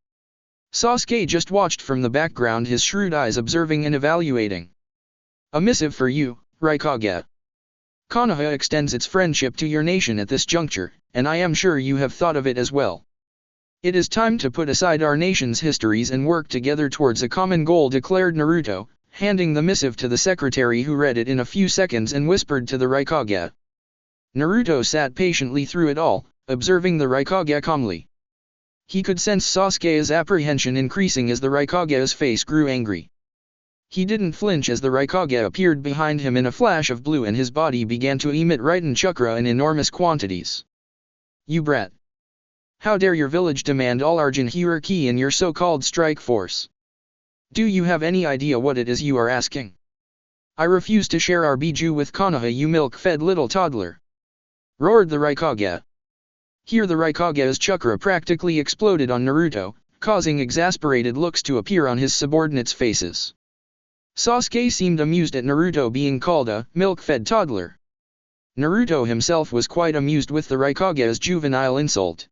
Sasuke just watched from the background, his shrewd eyes observing and evaluating. "A missive for you, Raikage. Konoha extends its friendship to your nation at this juncture, and I am sure you have thought of it as well. It is time to put aside our nation's histories and work together towards a common goal," declared Naruto, handing the missive to the secretary, who read it in a few seconds and whispered to the Raikage. Naruto sat patiently through it all, observing the Raikage calmly. He could sense Sasuke's apprehension increasing as the Raikage's face grew angry. He didn't flinch as the Raikage appeared behind him in a flash of blue and his body began to emit Raiden chakra in enormous quantities. "You brat! How dare your village demand all our Jinhiriki in your so-called strike force? Do you have any idea what it is you are asking? I refuse to share our Biju with Konoha, you milk-fed little toddler. roared the Raikage. Here the Raikage's chakra practically exploded on Naruto, causing exasperated looks to appear on his subordinates' faces. Sasuke seemed amused at Naruto being called a milk-fed toddler. Naruto himself was quite amused with the Raikage's juvenile insult.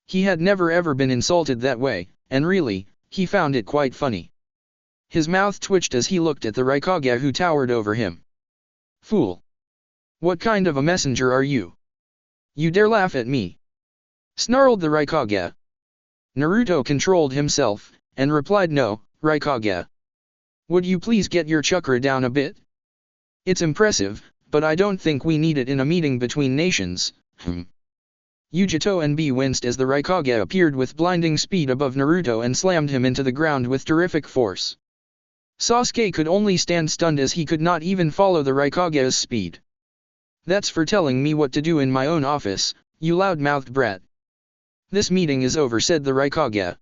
He had never ever been insulted that way, and really, he found it quite funny. His mouth twitched as he looked at the Raikage who towered over him. "Fool! What kind of a messenger are you? You dare laugh at me?" snarled the Raikage. Naruto controlled himself, and replied, "No, Raikage. Would you please get your chakra down a bit? It's impressive, but I don't think we need it in a meeting between nations." Yugito and B winced as the Raikage appeared with blinding speed above Naruto and slammed him into the ground with terrific force. Sasuke could only stand stunned as he could not even follow the Raikage's speed. "That's for telling me what to do in my own office, you loud-mouthed brat." "This meeting is over," said the Raikage.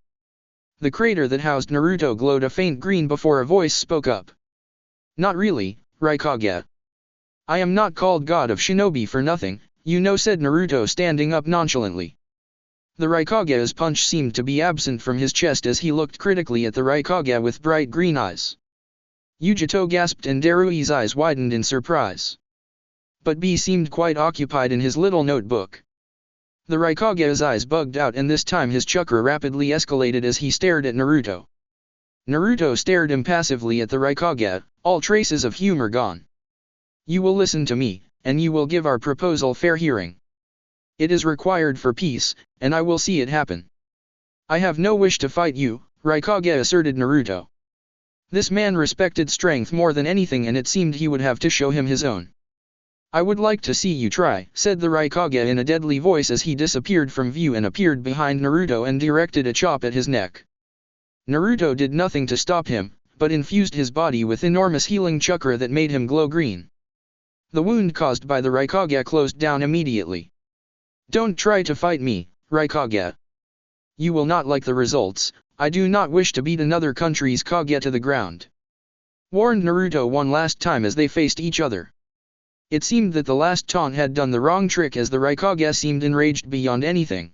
The crater that housed Naruto glowed a faint green before a voice spoke up. "Not really, Raikage. I am not called God of Shinobi for nothing, you know," said Naruto standing up nonchalantly. The Raikage's punch seemed to be absent from his chest as he looked critically at the Raikage with bright green eyes. Yugito gasped and Darui's eyes widened in surprise. But B seemed quite occupied in his little notebook. The Raikage's eyes bugged out and this time his chakra rapidly escalated as he stared at Naruto. Naruto stared impassively at the Raikage, all traces of humor gone. "You will listen to me, and you will give our proposal fair hearing. It is required for peace, and I will see it happen." "I have no wish to fight you," Raikage asserted Naruto. This man respected strength more than anything and it seemed he would have to show him his own. "I would like to see you try," said the Raikage in a deadly voice as he disappeared from view and appeared behind Naruto and directed a chop at his neck. Naruto did nothing to stop him, but infused his body with enormous healing chakra that made him glow green. The wound caused by the Raikage closed down immediately. "Don't try to fight me, Raikage. You will not like the results. I do not wish to beat another country's Kage to the ground," warned Naruto one last time as they faced each other. It seemed that the last taunt had done the wrong trick as the Raikage seemed enraged beyond anything.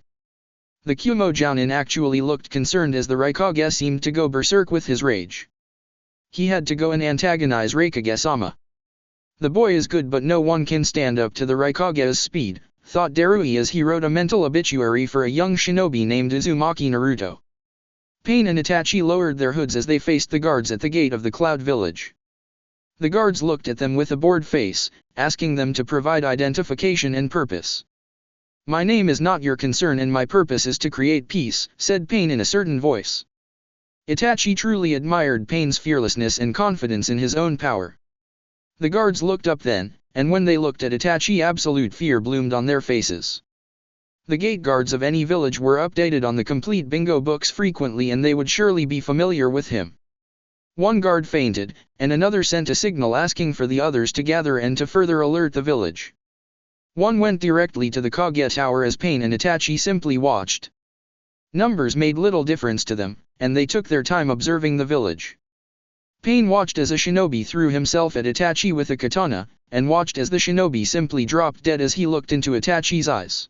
The Kumo Jounin actually looked concerned as the Raikage seemed to go berserk with his rage. He had to go and antagonize Raikage-sama. The boy is good but no one can stand up to the Raikage's speed, thought Darui as he wrote a mental obituary for a young shinobi named Uzumaki Naruto. Pain and Itachi lowered their hoods as they faced the guards at the gate of the Cloud Village. The guards looked at them with a bored face, asking them to provide identification and purpose. "My name is not your concern and my purpose is to create peace," said Pain in a certain voice. Itachi truly admired Pain's fearlessness and confidence in his own power. The guards looked up then, and when they looked at Itachi absolute fear bloomed on their faces. The gate guards of any village were updated on the complete bingo books frequently and they would surely be familiar with him. One guard fainted, and another sent a signal asking for the others to gather and to further alert the village. One went directly to the Kage Tower as Pain and Itachi simply watched. Numbers made little difference to them, and they took their time observing the village. Pain watched as a shinobi threw himself at Itachi with a katana, and watched as the shinobi simply dropped dead as he looked into Itachi's eyes.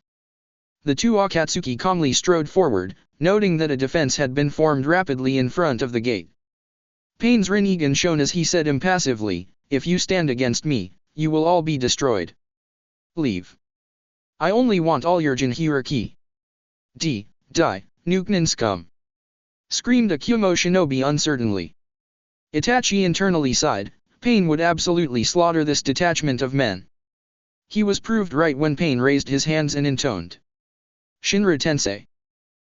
The two Akatsuki calmly strode forward, noting that a defense had been formed rapidly in front of the gate. Pain's Rinnegan shone as he said impassively, "If you stand against me, you will all be destroyed. Leave. I only want all your jinhiraki. Die, Nuknin scum!" screamed a Kumo shinobi uncertainly. Itachi internally sighed, Pain would absolutely slaughter this detachment of men. He was proved right when Pain raised his hands and intoned Shinra Tensei.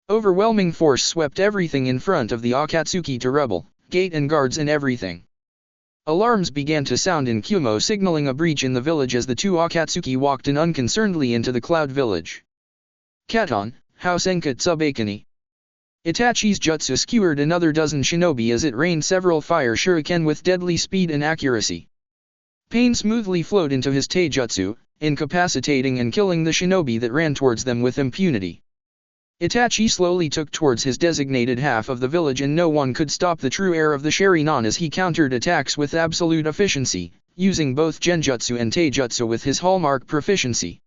Overwhelming force swept everything in front of the Akatsuki to rubble, gate and guards and everything. Alarms began to sound in Kumo signaling a breach in the village as the two Akatsuki walked in unconcernedly into the Cloud Village. Katon, Housenka Tsubakani. Itachi's jutsu skewered another dozen shinobi as it rained several fire shuriken with deadly speed and accuracy. Pain smoothly flowed into his taijutsu, incapacitating and killing the shinobi that ran towards them with impunity. Itachi slowly took towards his designated half of the village and no one could stop the true heir of the Sharingan as he countered attacks with absolute efficiency, using both genjutsu and taijutsu with his hallmark proficiency.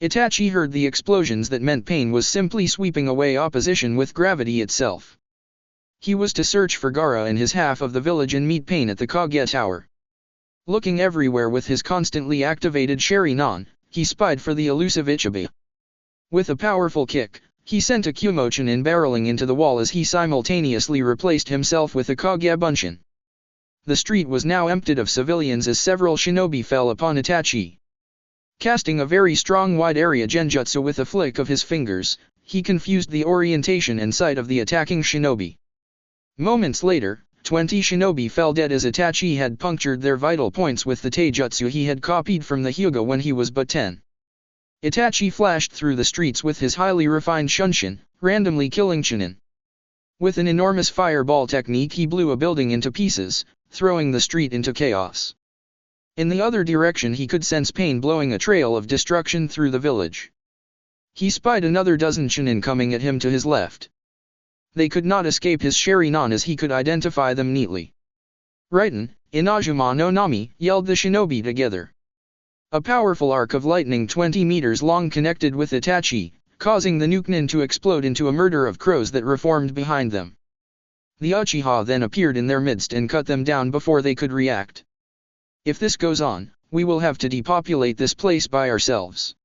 Itachi heard the explosions that meant Pain was simply sweeping away opposition with gravity itself. He was to search for Gaara and his half of the village and meet Pain at the Kage Tower. Looking everywhere with his constantly activated Sharingan, he spied for the elusive Ichibi. With a powerful kick, he sent a Kumo in barreling into the wall as he simultaneously replaced himself with a Kage Bunshin. The street was now emptied of civilians as several shinobi fell upon Itachi. Casting a very strong wide area genjutsu with a flick of his fingers, he confused the orientation and sight of the attacking shinobi. Moments later, 20 shinobi fell dead as Itachi had punctured their vital points with the taijutsu he had copied from the Hyuga when he was but 10. Itachi flashed through the streets with his highly refined shunshin, randomly killing Chunin. With an enormous fireball technique he blew a building into pieces, throwing the street into chaos. In the other direction he could sense Pain blowing a trail of destruction through the village. He spied another dozen Chunin coming at him to his left. They could not escape his Sharingan as he could identify them neatly. Raiten, Inajuma no Nami, yelled the shinobi together. A powerful arc of lightning 20 meters long connected with Itachi, causing the Nukenin to explode into a murder of crows that reformed behind them. The Uchiha then appeared in their midst and cut them down before they could react. If this goes on, we will have to depopulate this place by ourselves.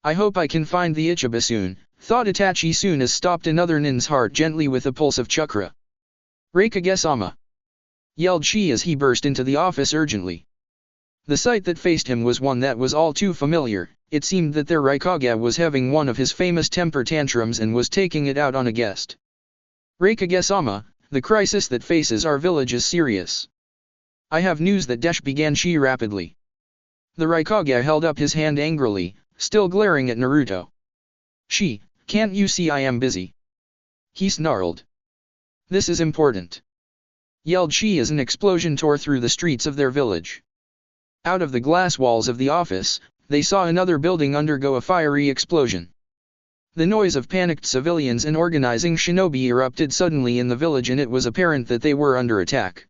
I hope I can find the Ichiba soon, thought Itachi soon as stopped another nin's heart gently with a pulse of chakra. Raikage-sama! Yelled she as he burst into the office urgently. The sight that faced him was one that was all too familiar. It seemed that their Raikage was having one of his famous temper tantrums and was taking it out on a guest. Raikage-sama, the crisis that faces our village is serious. I have news that began she rapidly. The Raikage held up his hand angrily, still glaring at Naruto. Can't you see I am busy? He snarled. This is important. Yelled she as an explosion tore through the streets of their village. Out of the glass walls of the office, they saw another building undergo a fiery explosion. The noise of panicked civilians and organizing shinobi erupted suddenly in the village and it was apparent that they were under attack.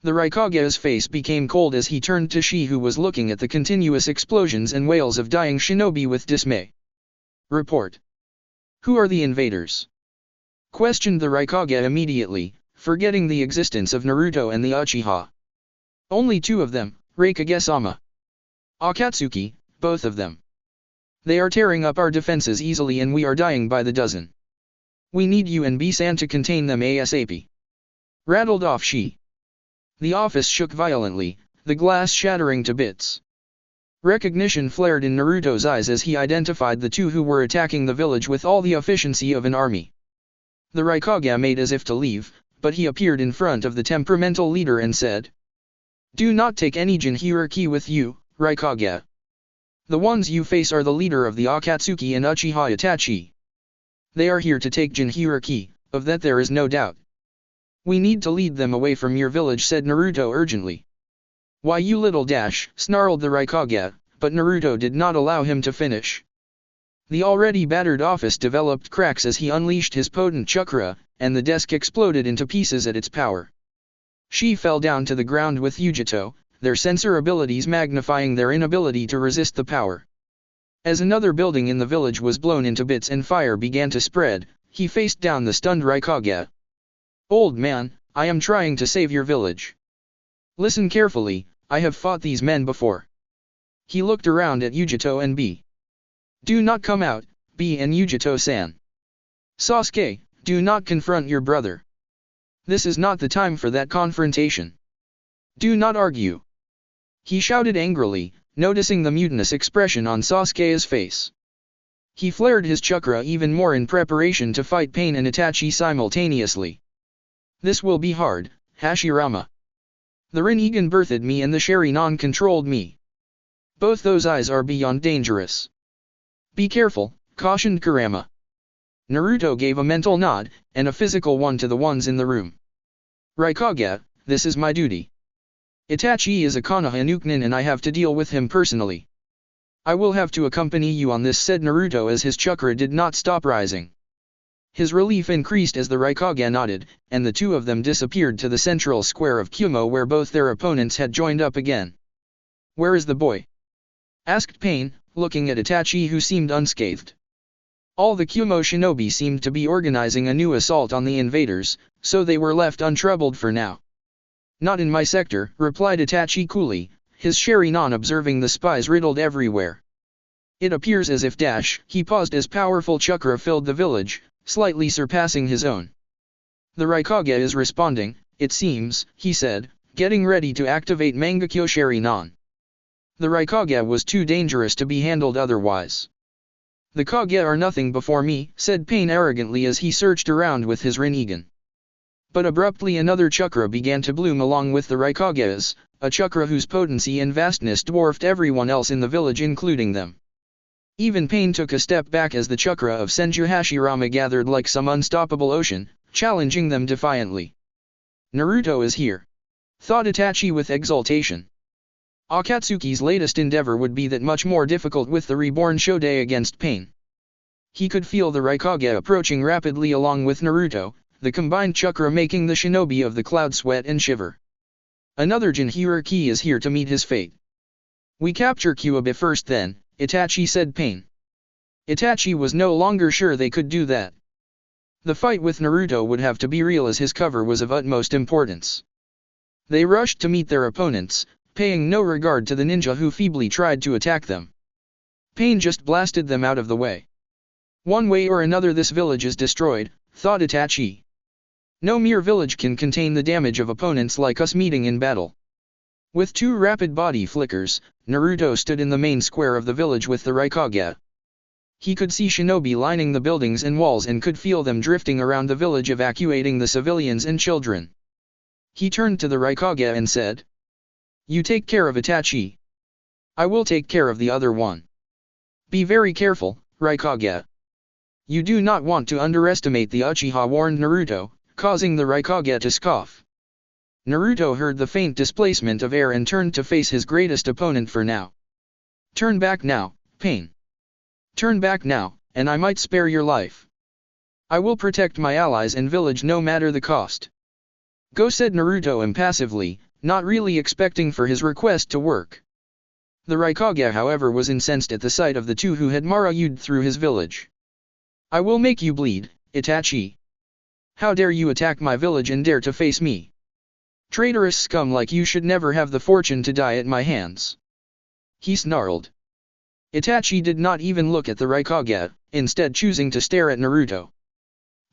The Raikage's face became cold as he turned to Shi who was looking at the continuous explosions and wails of dying shinobi with dismay. Report. Who are the invaders? Questioned the Raikage immediately, forgetting the existence of Naruto and the Uchiha. Only two of them, Raikage-sama. Akatsuki, both of them. They are tearing up our defenses easily and we are dying by the dozen. We need you and B-san to contain them ASAP. Rattled off Shi. The office shook violently, the glass shattering to bits. Recognition flared in Naruto's eyes as he identified the two who were attacking the village with all the efficiency of an army. The Raikage made as if to leave, but he appeared in front of the temperamental leader and said, "Do not take any jinhiriki with you, Raikage. The ones you face are the leader of the Akatsuki and Uchiha Itachi. They are here to take jinhiriki, of that there is no doubt. We need to lead them away from your village," said Naruto urgently. "Why you little snarled the Raikage, but Naruto did not allow him to finish. The already battered office developed cracks as he unleashed his potent chakra, and the desk exploded into pieces at its power. She fell down to the ground with Yujito, their sensor abilities magnifying their inability to resist the power. As another building in the village was blown into bits and fire began to spread, he faced down the stunned Raikage. "Old man, I am trying to save your village. Listen carefully, I have fought these men before." He looked around at Yujito and B. "Do not come out, B and Yujito-san. Sasuke, do not confront your brother. This is not the time for that confrontation. Do not argue." He shouted angrily, noticing the mutinous expression on Sasuke's face. He flared his chakra even more in preparation to fight Pain and Itachi simultaneously. "This will be hard, Hashirama. The Rinnegan birthed me and the Sharingan controlled me. Both those eyes are beyond dangerous. Be careful," cautioned Kurama. Naruto gave a mental nod, and a physical one to the ones in the room. "Raikage, this is my duty. Itachi is a Konoha Nukenin and I have to deal with him personally. I will have to accompany you on this," said Naruto as his chakra did not stop rising. His relief increased as the Raikage nodded, and the two of them disappeared to the central square of Kumo where both their opponents had joined up again. "Where is the boy?" asked Pain, looking at Itachi who seemed unscathed. All the Kumo shinobi seemed to be organizing a new assault on the invaders, so they were left untroubled for now. "Not in my sector," replied Itachi coolly, his Sharingan observing the spies riddled everywhere. "It appears as if he paused as powerful chakra filled the village, slightly surpassing his own. "The Raikage is responding, it seems," he said, getting ready to activate Mangekyo Sharingan. The Raikage was too dangerous to be handled otherwise. "The Kage are nothing before me," said Pain arrogantly as he searched around with his Rinnegan. But abruptly another chakra began to bloom along with the Raikages, a chakra whose potency and vastness dwarfed everyone else in the village including them. Even Pain took a step back as the chakra of Senju Hashirama gathered like some unstoppable ocean, challenging them defiantly. "Naruto is here," thought Itachi with exultation. Akatsuki's latest endeavor would be that much more difficult with the reborn Shodai against Pain. He could feel the Raikage approaching rapidly along with Naruto, the combined chakra making the shinobi of the cloud sweat and shiver. "Another Jinhiriki is here to meet his fate." "We capture Kyuubi first then," Itachi said. Pain. Itachi was no longer sure they could do that. The fight with Naruto would have to be real as his cover was of utmost importance. They rushed to meet their opponents, paying no regard to the ninja who feebly tried to attack them. Pain just blasted them out of the way. "One way or another this village is destroyed," thought Itachi. "No mere village can contain the damage of opponents like us meeting in battle." With two rapid body flickers, Naruto stood in the main square of the village with the Raikage. He could see shinobi lining the buildings and walls and could feel them drifting around the village evacuating the civilians and children. He turned to the Raikage and said, "You take care of Itachi. I will take care of the other one. Be very careful, Raikage. You do not want to underestimate the Uchiha," warned Naruto, causing the Raikage to scoff. Naruto heard the faint displacement of air and turned to face his greatest opponent for now. "Turn back now, Pain. Turn back now, and I might spare your life. I will protect my allies and village no matter the cost." "Go," said Naruto impassively, not really expecting for his request to work. The Raikage however was incensed at the sight of the two who had marayu'd through his village. "I will make you bleed, Itachi. How dare you attack my village and dare to face me? Traitorous scum like you should never have the fortune to die at my hands," he snarled. Itachi did not even look at the Raikage, instead choosing to stare at Naruto.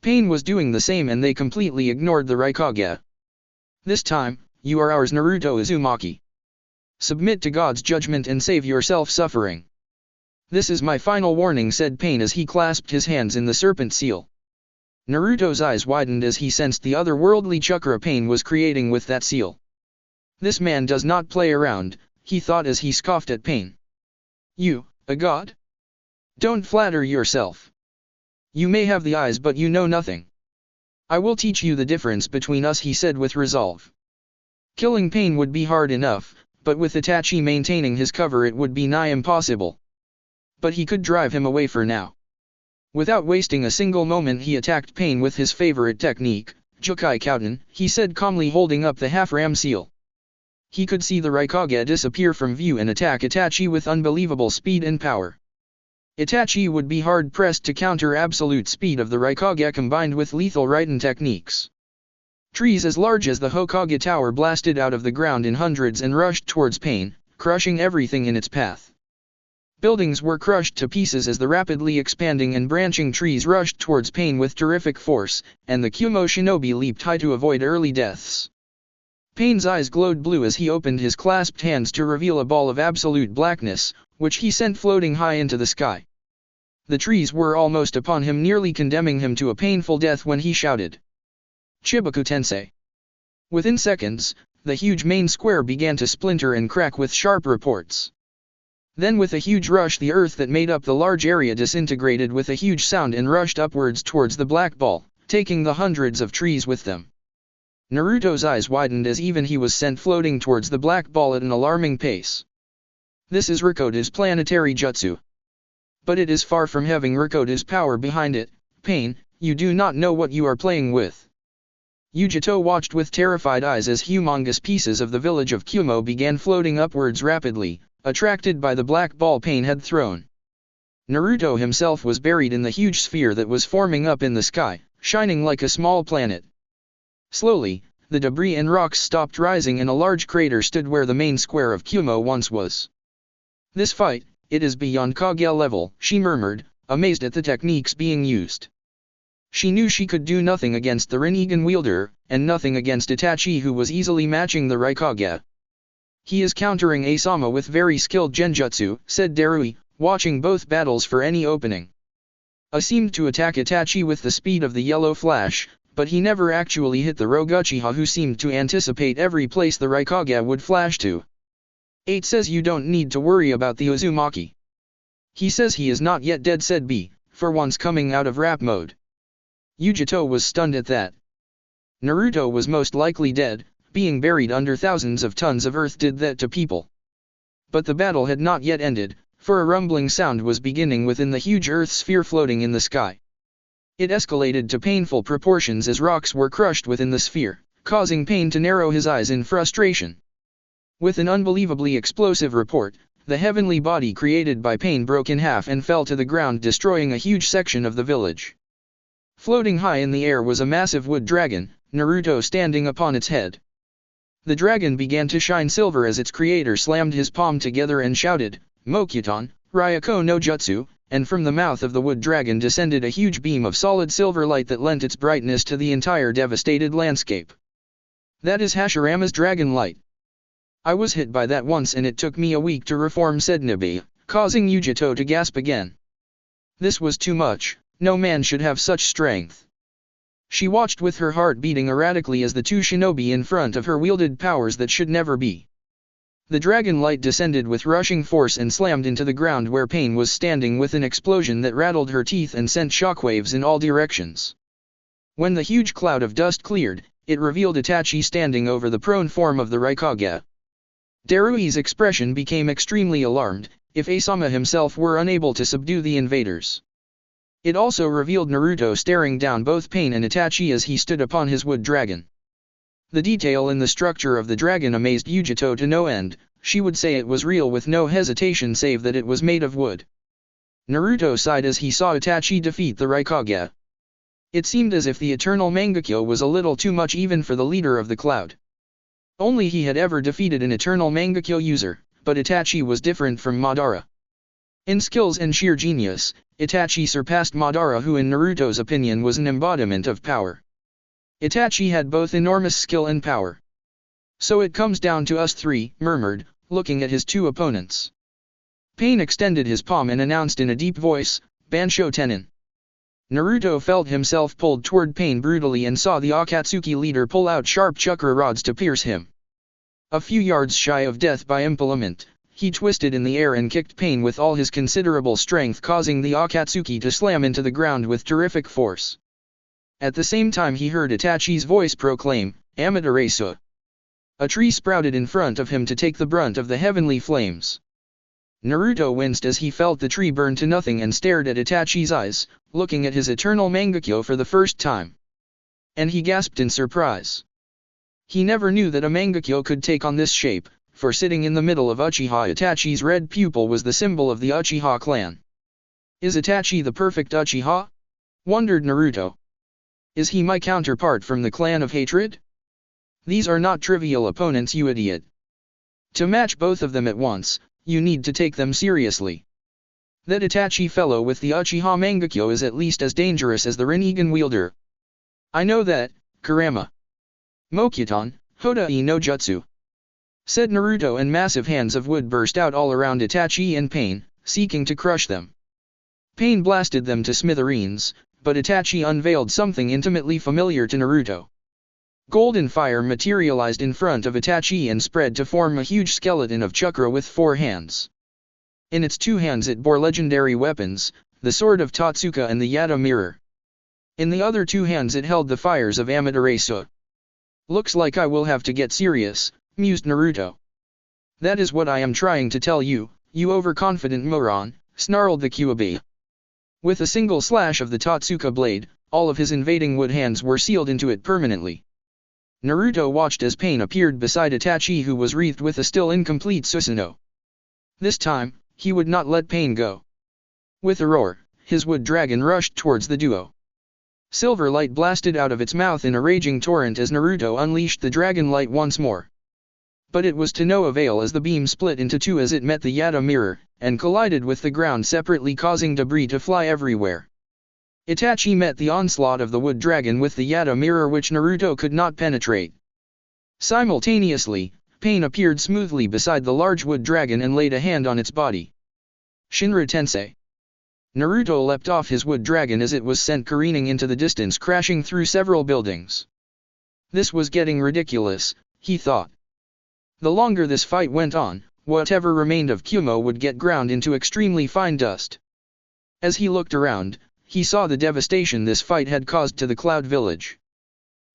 Pain was doing the same and they completely ignored the Raikage. "This time, you are ours, Naruto Uzumaki. Submit to God's judgment and save yourself suffering. This is my final warning," said Pain as he clasped his hands in the serpent seal. Naruto's eyes widened as he sensed the otherworldly chakra Pain was creating with that seal. "This man does not play around," he thought as he scoffed at Pain. "You, a god? Don't flatter yourself. You may have the eyes but you know nothing. I will teach you the difference between us," he said with resolve. Killing Pain would be hard enough, but with Itachi maintaining his cover it would be nigh impossible. But he could drive him away for now. Without wasting a single moment he attacked Pain with his favorite technique, Jukai Kouten, he said calmly holding up the half-ram seal. He could see the Raikage disappear from view and attack Itachi with unbelievable speed and power. Itachi would be hard-pressed to counter absolute speed of the Raikage combined with lethal Raiden techniques. Trees as large as the Hokage Tower blasted out of the ground in hundreds and rushed towards Pain, crushing everything in its path. Buildings were crushed to pieces as the rapidly expanding and branching trees rushed towards Pain with terrific force, and the Kumo shinobi leaped high to avoid early deaths. Pain's eyes glowed blue as he opened his clasped hands to reveal a ball of absolute blackness, which he sent floating high into the sky. The trees were almost upon him, nearly condemning him to a painful death when he shouted, "Chibaku Tensei!" Within seconds, the huge main square began to splinter and crack with sharp reports. Then with a huge rush the earth that made up the large area disintegrated with a huge sound and rushed upwards towards the black ball, taking the hundreds of trees with them. Naruto's eyes widened as even he was sent floating towards the black ball at an alarming pace. This is Rikoda's planetary jutsu. But it is far from having Rikoda's power behind it. Pain, you do not know what you are playing with. Yujito watched with terrified eyes as humongous pieces of the village of Kumo began floating upwards rapidly, attracted by the black ball Pain had thrown. Naruto himself was buried in the huge sphere that was forming up in the sky, shining like a small planet. Slowly, the debris and rocks stopped rising and a large crater stood where the main square of Kumo once was. This fight, it is beyond Kage level, she murmured, amazed at the techniques being used. She knew she could do nothing against the Rinnegan wielder, and nothing against Itachi who was easily matching the Raikage. He is countering Asama with very skilled genjutsu, said Darui, watching both battles for any opening. A seemed to attack Itachi with the speed of the yellow flash, but he never actually hit the rogue Uchiha who seemed to anticipate every place the Raikage would flash to. 8 says you don't need to worry about the Uzumaki. He says he is not yet dead, said B, for once coming out of rap mode. Yujito was stunned at that. Naruto was most likely dead, being buried under thousands of tons of earth did that to people. But the battle had not yet ended, for a rumbling sound was beginning within the huge earth sphere floating in the sky. It escalated to painful proportions as rocks were crushed within the sphere, causing Pain to narrow his eyes in frustration. With an unbelievably explosive report, the heavenly body created by Pain broke in half and fell to the ground, destroying a huge section of the village. Floating high in the air was a massive wood dragon, Naruto standing upon its head. The dragon began to shine silver as its creator slammed his palm together and shouted, "Mokuton, Ryako no Jutsu," and from the mouth of the wood dragon descended a huge beam of solid silver light that lent its brightness to the entire devastated landscape. "That is Hashirama's dragon light. I was hit by that once and it took me a week to reform," said Nabi, causing Yujito to gasp again. This was too much, no man should have such strength. She watched with her heart beating erratically as the two shinobi in front of her wielded powers that should never be. The dragon light descended with rushing force and slammed into the ground where Pain was standing with an explosion that rattled her teeth and sent shockwaves in all directions. When the huge cloud of dust cleared, it revealed Itachi standing over the prone form of the Raikage. Darui's expression became extremely alarmed, if Asama himself were unable to subdue the invaders. It also revealed Naruto staring down both Pain and Itachi as he stood upon his wood dragon. The detail in the structure of the dragon amazed Yujito to no end. She would say it was real with no hesitation save that it was made of wood. Naruto sighed as he saw Itachi defeat the Raikage. It seemed as if the eternal Mangekyo was a little too much even for the leader of the cloud. Only he had ever defeated an eternal Mangekyo user, but Itachi was different from Madara. In skills and sheer genius, Itachi surpassed Madara, who in Naruto's opinion was an embodiment of power. Itachi had both enormous skill and power. "So it comes down to us three," murmured, looking at his two opponents. Pain extended his palm and announced in a deep voice, "Bansho Tenin." Naruto felt himself pulled toward Pain brutally and saw the Akatsuki leader pull out sharp chakra rods to pierce him. A few yards shy of death by impalement, he twisted in the air and kicked Pain with all his considerable strength, causing the Akatsuki to slam into the ground with terrific force. At the same time he heard Itachi's voice proclaim, "Amaterasu." A tree sprouted in front of him to take the brunt of the heavenly flames. Naruto winced as he felt the tree burn to nothing and stared at Itachi's eyes, looking at his eternal Mangekyo for the first time. And he gasped in surprise. He never knew that a Mangekyo could take on this shape, for sitting in the middle of Uchiha Itachi's red pupil was the symbol of the Uchiha clan. "Is Itachi the perfect Uchiha?" wondered Naruto. "Is he my counterpart from the clan of hatred? These are not trivial opponents, you idiot. To match both of them at once, you need to take them seriously. That Itachi fellow with the Uchiha Mangekyo is at least as dangerous as the Rinnegan wielder. I know that, Kurama. Mokuton, Hodai no Jutsu," said Naruto, and massive hands of wood burst out all around Itachi and Pain, seeking to crush them. Pain blasted them to smithereens, but Itachi unveiled something intimately familiar to Naruto. Golden fire materialized in front of Itachi and spread to form a huge skeleton of Chakra with 4 hands. In its 2 hands it bore legendary weapons, the sword of Totsuka and the Yata mirror. In the other 2 hands it held the fires of Amaterasu. "Looks like I will have to get serious," mused Naruto. "That is what I am trying to tell you, you overconfident moron," snarled the Kyuubi. With a single slash of the Totsuka blade, all of his invading wood hands were sealed into it permanently. Naruto watched as Pain appeared beside Itachi, who was wreathed with a still incomplete Susanoo. This time, he would not let pain go. With a roar, his wood dragon rushed towards the duo. Silver light blasted out of its mouth in a raging torrent as Naruto unleashed the dragon light once more. But it was to no avail as the beam split into two as it met the Yata mirror, and collided with the ground separately, causing debris to fly everywhere. Itachi met the onslaught of the wood dragon with the Yata mirror, which Naruto could not penetrate. Simultaneously, Pain appeared smoothly beside the large wood dragon and laid a hand on its body. Shinra Tensei. Naruto leapt off his wood dragon as it was sent careening into the distance, crashing through several buildings. This was getting ridiculous, he thought. The longer this fight went on, whatever remained of Kumo would get ground into extremely fine dust. As he looked around, he saw the devastation this fight had caused to the Cloud Village.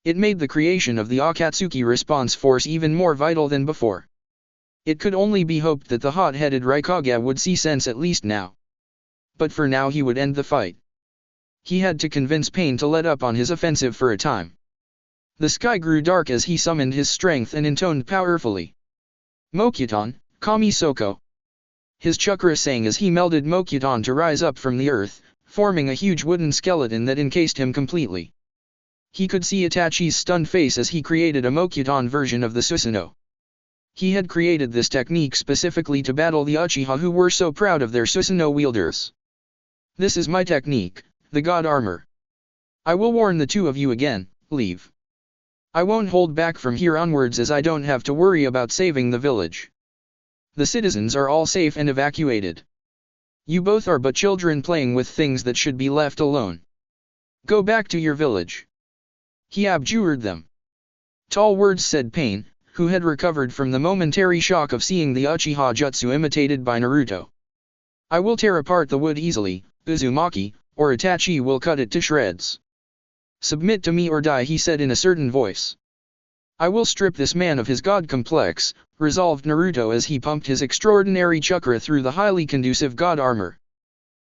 It made the creation of the Akatsuki response force even more vital than before. It could only be hoped that the hot-headed Raikage would see sense at least now. But for now he would end the fight. He had to convince Pain to let up on his offensive for a time. The sky grew dark as he summoned his strength and intoned powerfully. Mokuton, Kami Soko. His chakra sang as he melded Mokuton to rise up from the earth, forming a huge wooden skeleton that encased him completely. He could see Itachi's stunned face as he created a Mokuton version of the Susanoo. He had created this technique specifically to battle the Uchiha who were so proud of their Susanoo wielders. This is my technique, the God Armor. I will warn the two of you again, leave. I won't hold back from here onwards as I don't have to worry about saving the village. The citizens are all safe and evacuated. You both are but children playing with things that should be left alone. Go back to your village. He abjured them. Tall words, said Pain, who had recovered from the momentary shock of seeing the Uchiha jutsu imitated by Naruto. I will tear apart the wood easily, Uzumaki, or Itachi will cut it to shreds. Submit to me or die, he said in a certain voice. I will strip this man of his god complex, resolved Naruto as he pumped his extraordinary chakra through the highly conducive god armor.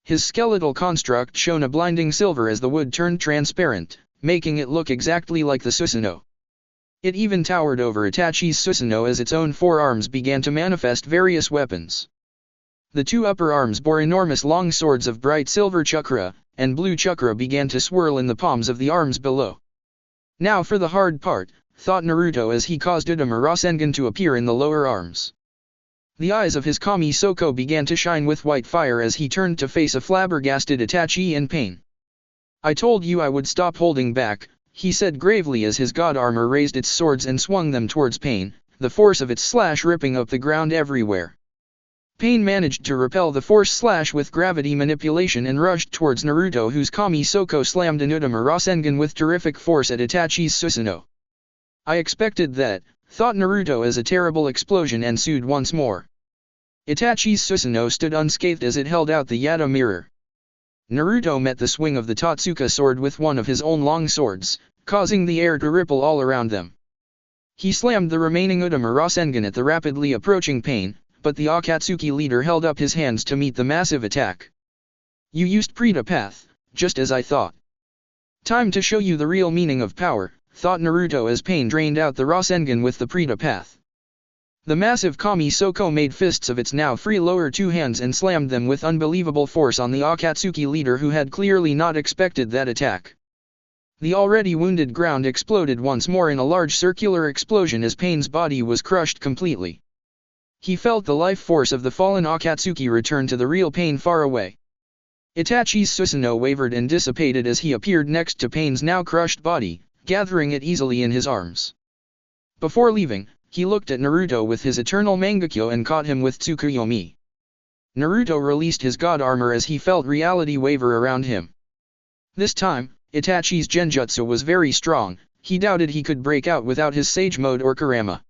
His skeletal construct shone a blinding silver as the wood turned transparent, making it look exactly like the Susanoo. It even towered over Itachi's Susanoo as its own forearms began to manifest various weapons. The two upper arms bore enormous long swords of bright silver chakra, and blue chakra began to swirl in the palms of the arms below. Now for the hard part, thought Naruto as he caused Udama Rasengan to appear in the lower arms. The eyes of his Kami Soko began to shine with white fire as he turned to face a flabbergasted Itachi in Pain. I told you I would stop holding back, he said gravely as his god armor raised its swords and swung them towards Pain, the force of its slash ripping up the ground everywhere. Pain managed to repel the force slash with gravity manipulation and rushed towards Naruto, whose Kami Soko slammed an Udama Rasengan with terrific force at Itachi's Susanoo. I expected that, thought Naruto as a terrible explosion ensued once more. Itachi's Susanoo stood unscathed as it held out the Yata mirror. Naruto met the swing of the Totsuka sword with one of his own long swords, causing the air to ripple all around them. He slammed the remaining Udama Rasengan at the rapidly approaching Pain, but the Akatsuki leader held up his hands to meet the massive attack. You used Prita Path, just as I thought. Time to show you the real meaning of power, thought Naruto as Pain drained out the Rasengan with the Prita Path. The massive Kami Soko made fists of its now free lower two hands and slammed them with unbelievable force on the Akatsuki leader, who had clearly not expected that attack. The already wounded ground exploded once more in a large circular explosion as Pain's body was crushed completely. He felt the life force of the fallen Akatsuki return to the real Pain far away. Itachi's Susanoo wavered and dissipated as he appeared next to Pain's now crushed body, gathering it easily in his arms. Before leaving, he looked at Naruto with his eternal Mangekyo and caught him with Tsukuyomi. Naruto released his god armor as he felt reality waver around him. This time, Itachi's genjutsu was very strong, he doubted he could break out without his Sage Mode or Kurama.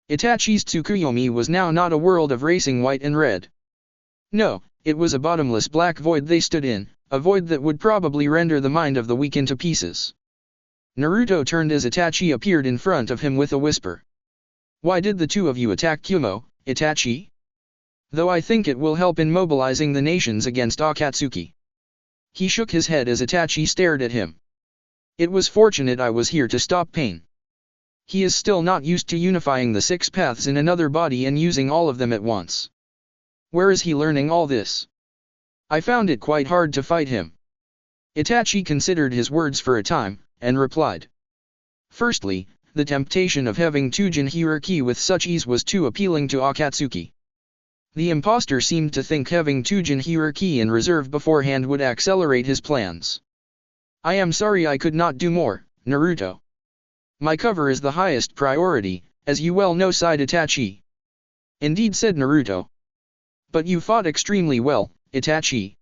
Itachi's Tsukuyomi was now not a world of racing white and red. No, it was a bottomless black void they stood in, a void that would probably render the mind of the weak into pieces. Naruto turned as Itachi appeared in front of him with a whisper. Why did the two of you attack Kumo, Itachi? Though I think it will help in mobilizing the nations against Akatsuki. He shook his head as Itachi stared at him. It was fortunate I was here to stop Pain. He is still not used to unifying the 6 paths in another body and using all of them at once. Where is he learning all this? I found it quite hard to fight him. Itachi considered his words for a time, and replied. Firstly, the temptation of having two Jinhiriki with such ease was too appealing to Akatsuki. The impostor seemed to think having two Jinhiriki in reserve beforehand would accelerate his plans. I am sorry I could not do more, Naruto. My cover is the highest priority, as you well know, sighed Itachi. Indeed, said Naruto. But you fought extremely well, Itachi.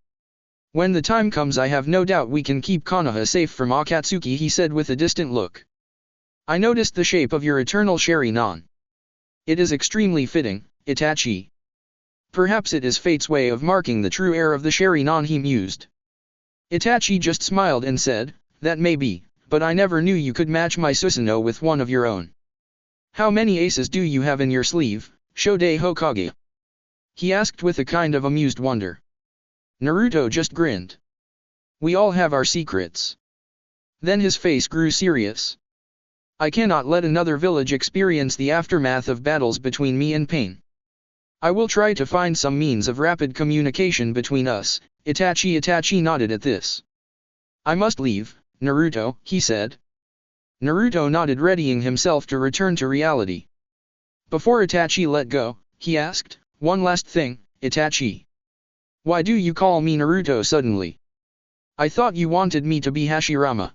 When the time comes I have no doubt we can keep Konoha safe from Akatsuki, he said with a distant look. I noticed the shape of your eternal Sharingan. It is extremely fitting, Itachi. Perhaps it is fate's way of marking the true heir of the Sharingan, he mused. Itachi just smiled and said, that may be, but I never knew you could match my Susanoo with one of your own. How many aces do you have in your sleeve, Yondaime Hokage? He asked with a kind of amused wonder. Naruto just grinned. We all have our secrets. Then his face grew serious. I cannot let another village experience the aftermath of battles between me and Pain. I will try to find some means of rapid communication between us. Itachi nodded at this. I must leave, Naruto, he said. Naruto nodded, readying himself to return to reality. Before Itachi let go, he asked, one last thing, Itachi. Why do you call me Naruto suddenly? I thought you wanted me to be Hashirama.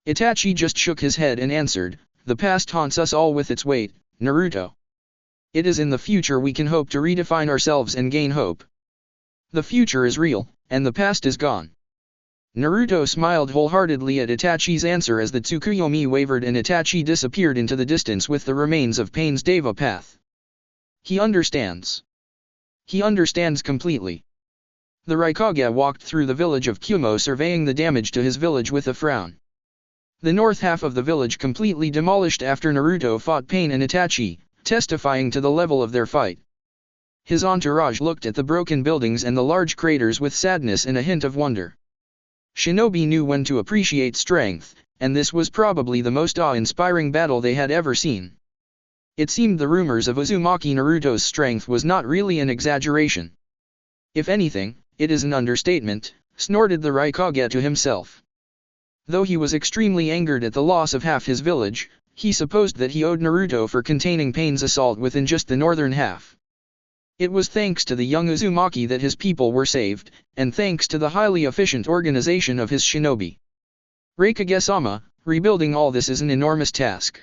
Itachi just shook his head and answered, the past haunts us all with its weight, Naruto. It is in the future we can hope to redefine ourselves and gain hope. The future is real, and the past is gone. Naruto smiled wholeheartedly at Itachi's answer as the Tsukuyomi wavered and Itachi disappeared into the distance with the remains of Pain's Deva path. He understands. He understands completely. The Raikage walked through the village of Kumo, surveying the damage to his village with a frown. The north half of the village completely demolished after Naruto fought Pain and Itachi, testifying to the level of their fight. His entourage looked at the broken buildings and the large craters with sadness and a hint of wonder. Shinobi knew when to appreciate strength, and this was probably the most awe-inspiring battle they had ever seen. It seemed the rumors of Uzumaki Naruto's strength was not really an exaggeration. If anything, it is an understatement, snorted the Raikage to himself. Though he was extremely angered at the loss of half his village, he supposed that he owed Naruto for containing Pain's assault within just the northern half. It was thanks to the young Uzumaki that his people were saved, and thanks to the highly efficient organization of his shinobi. Raikage-sama, rebuilding all this is an enormous task.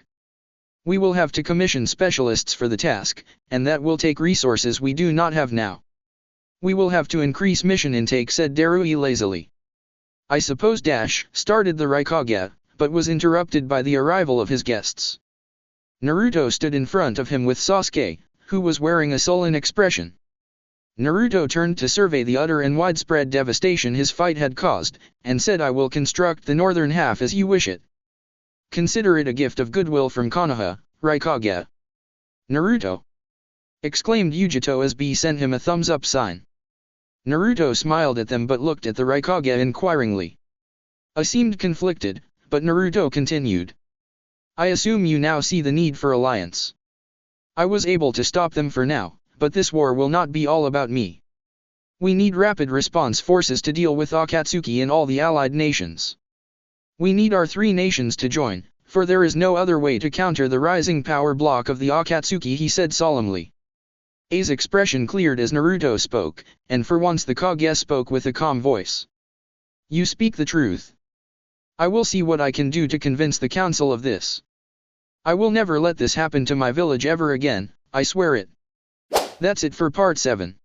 We will have to commission specialists for the task, and that will take resources we do not have now. We will have to increase mission intake, said Darui lazily. I suppose started the Raikage, but was interrupted by the arrival of his guests. Naruto stood in front of him with Sasuke, who was wearing a sullen expression. Naruto turned to survey the utter and widespread devastation his fight had caused, and said, I will construct the northern half as you wish it. Consider it a gift of goodwill from Konoha, Raikage. Naruto! Exclaimed Yujito as B sent him a thumbs-up sign. Naruto smiled at them but looked at the Raikage inquiringly. I seemed conflicted, but Naruto continued. I assume you now see the need for alliance. I was able to stop them for now, but this war will not be all about me. We need rapid response forces to deal with Akatsuki and all the allied nations. We need our three nations to join, for there is no other way to counter the rising power block of the Akatsuki, he said solemnly. A's expression cleared as Naruto spoke, and for once the Kage spoke with a calm voice. You speak the truth. I will see what I can do to convince the council of this. I will never let this happen to my village ever again, I swear it. That's it for part 7.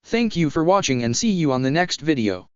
Thank you for watching and see you on the next video.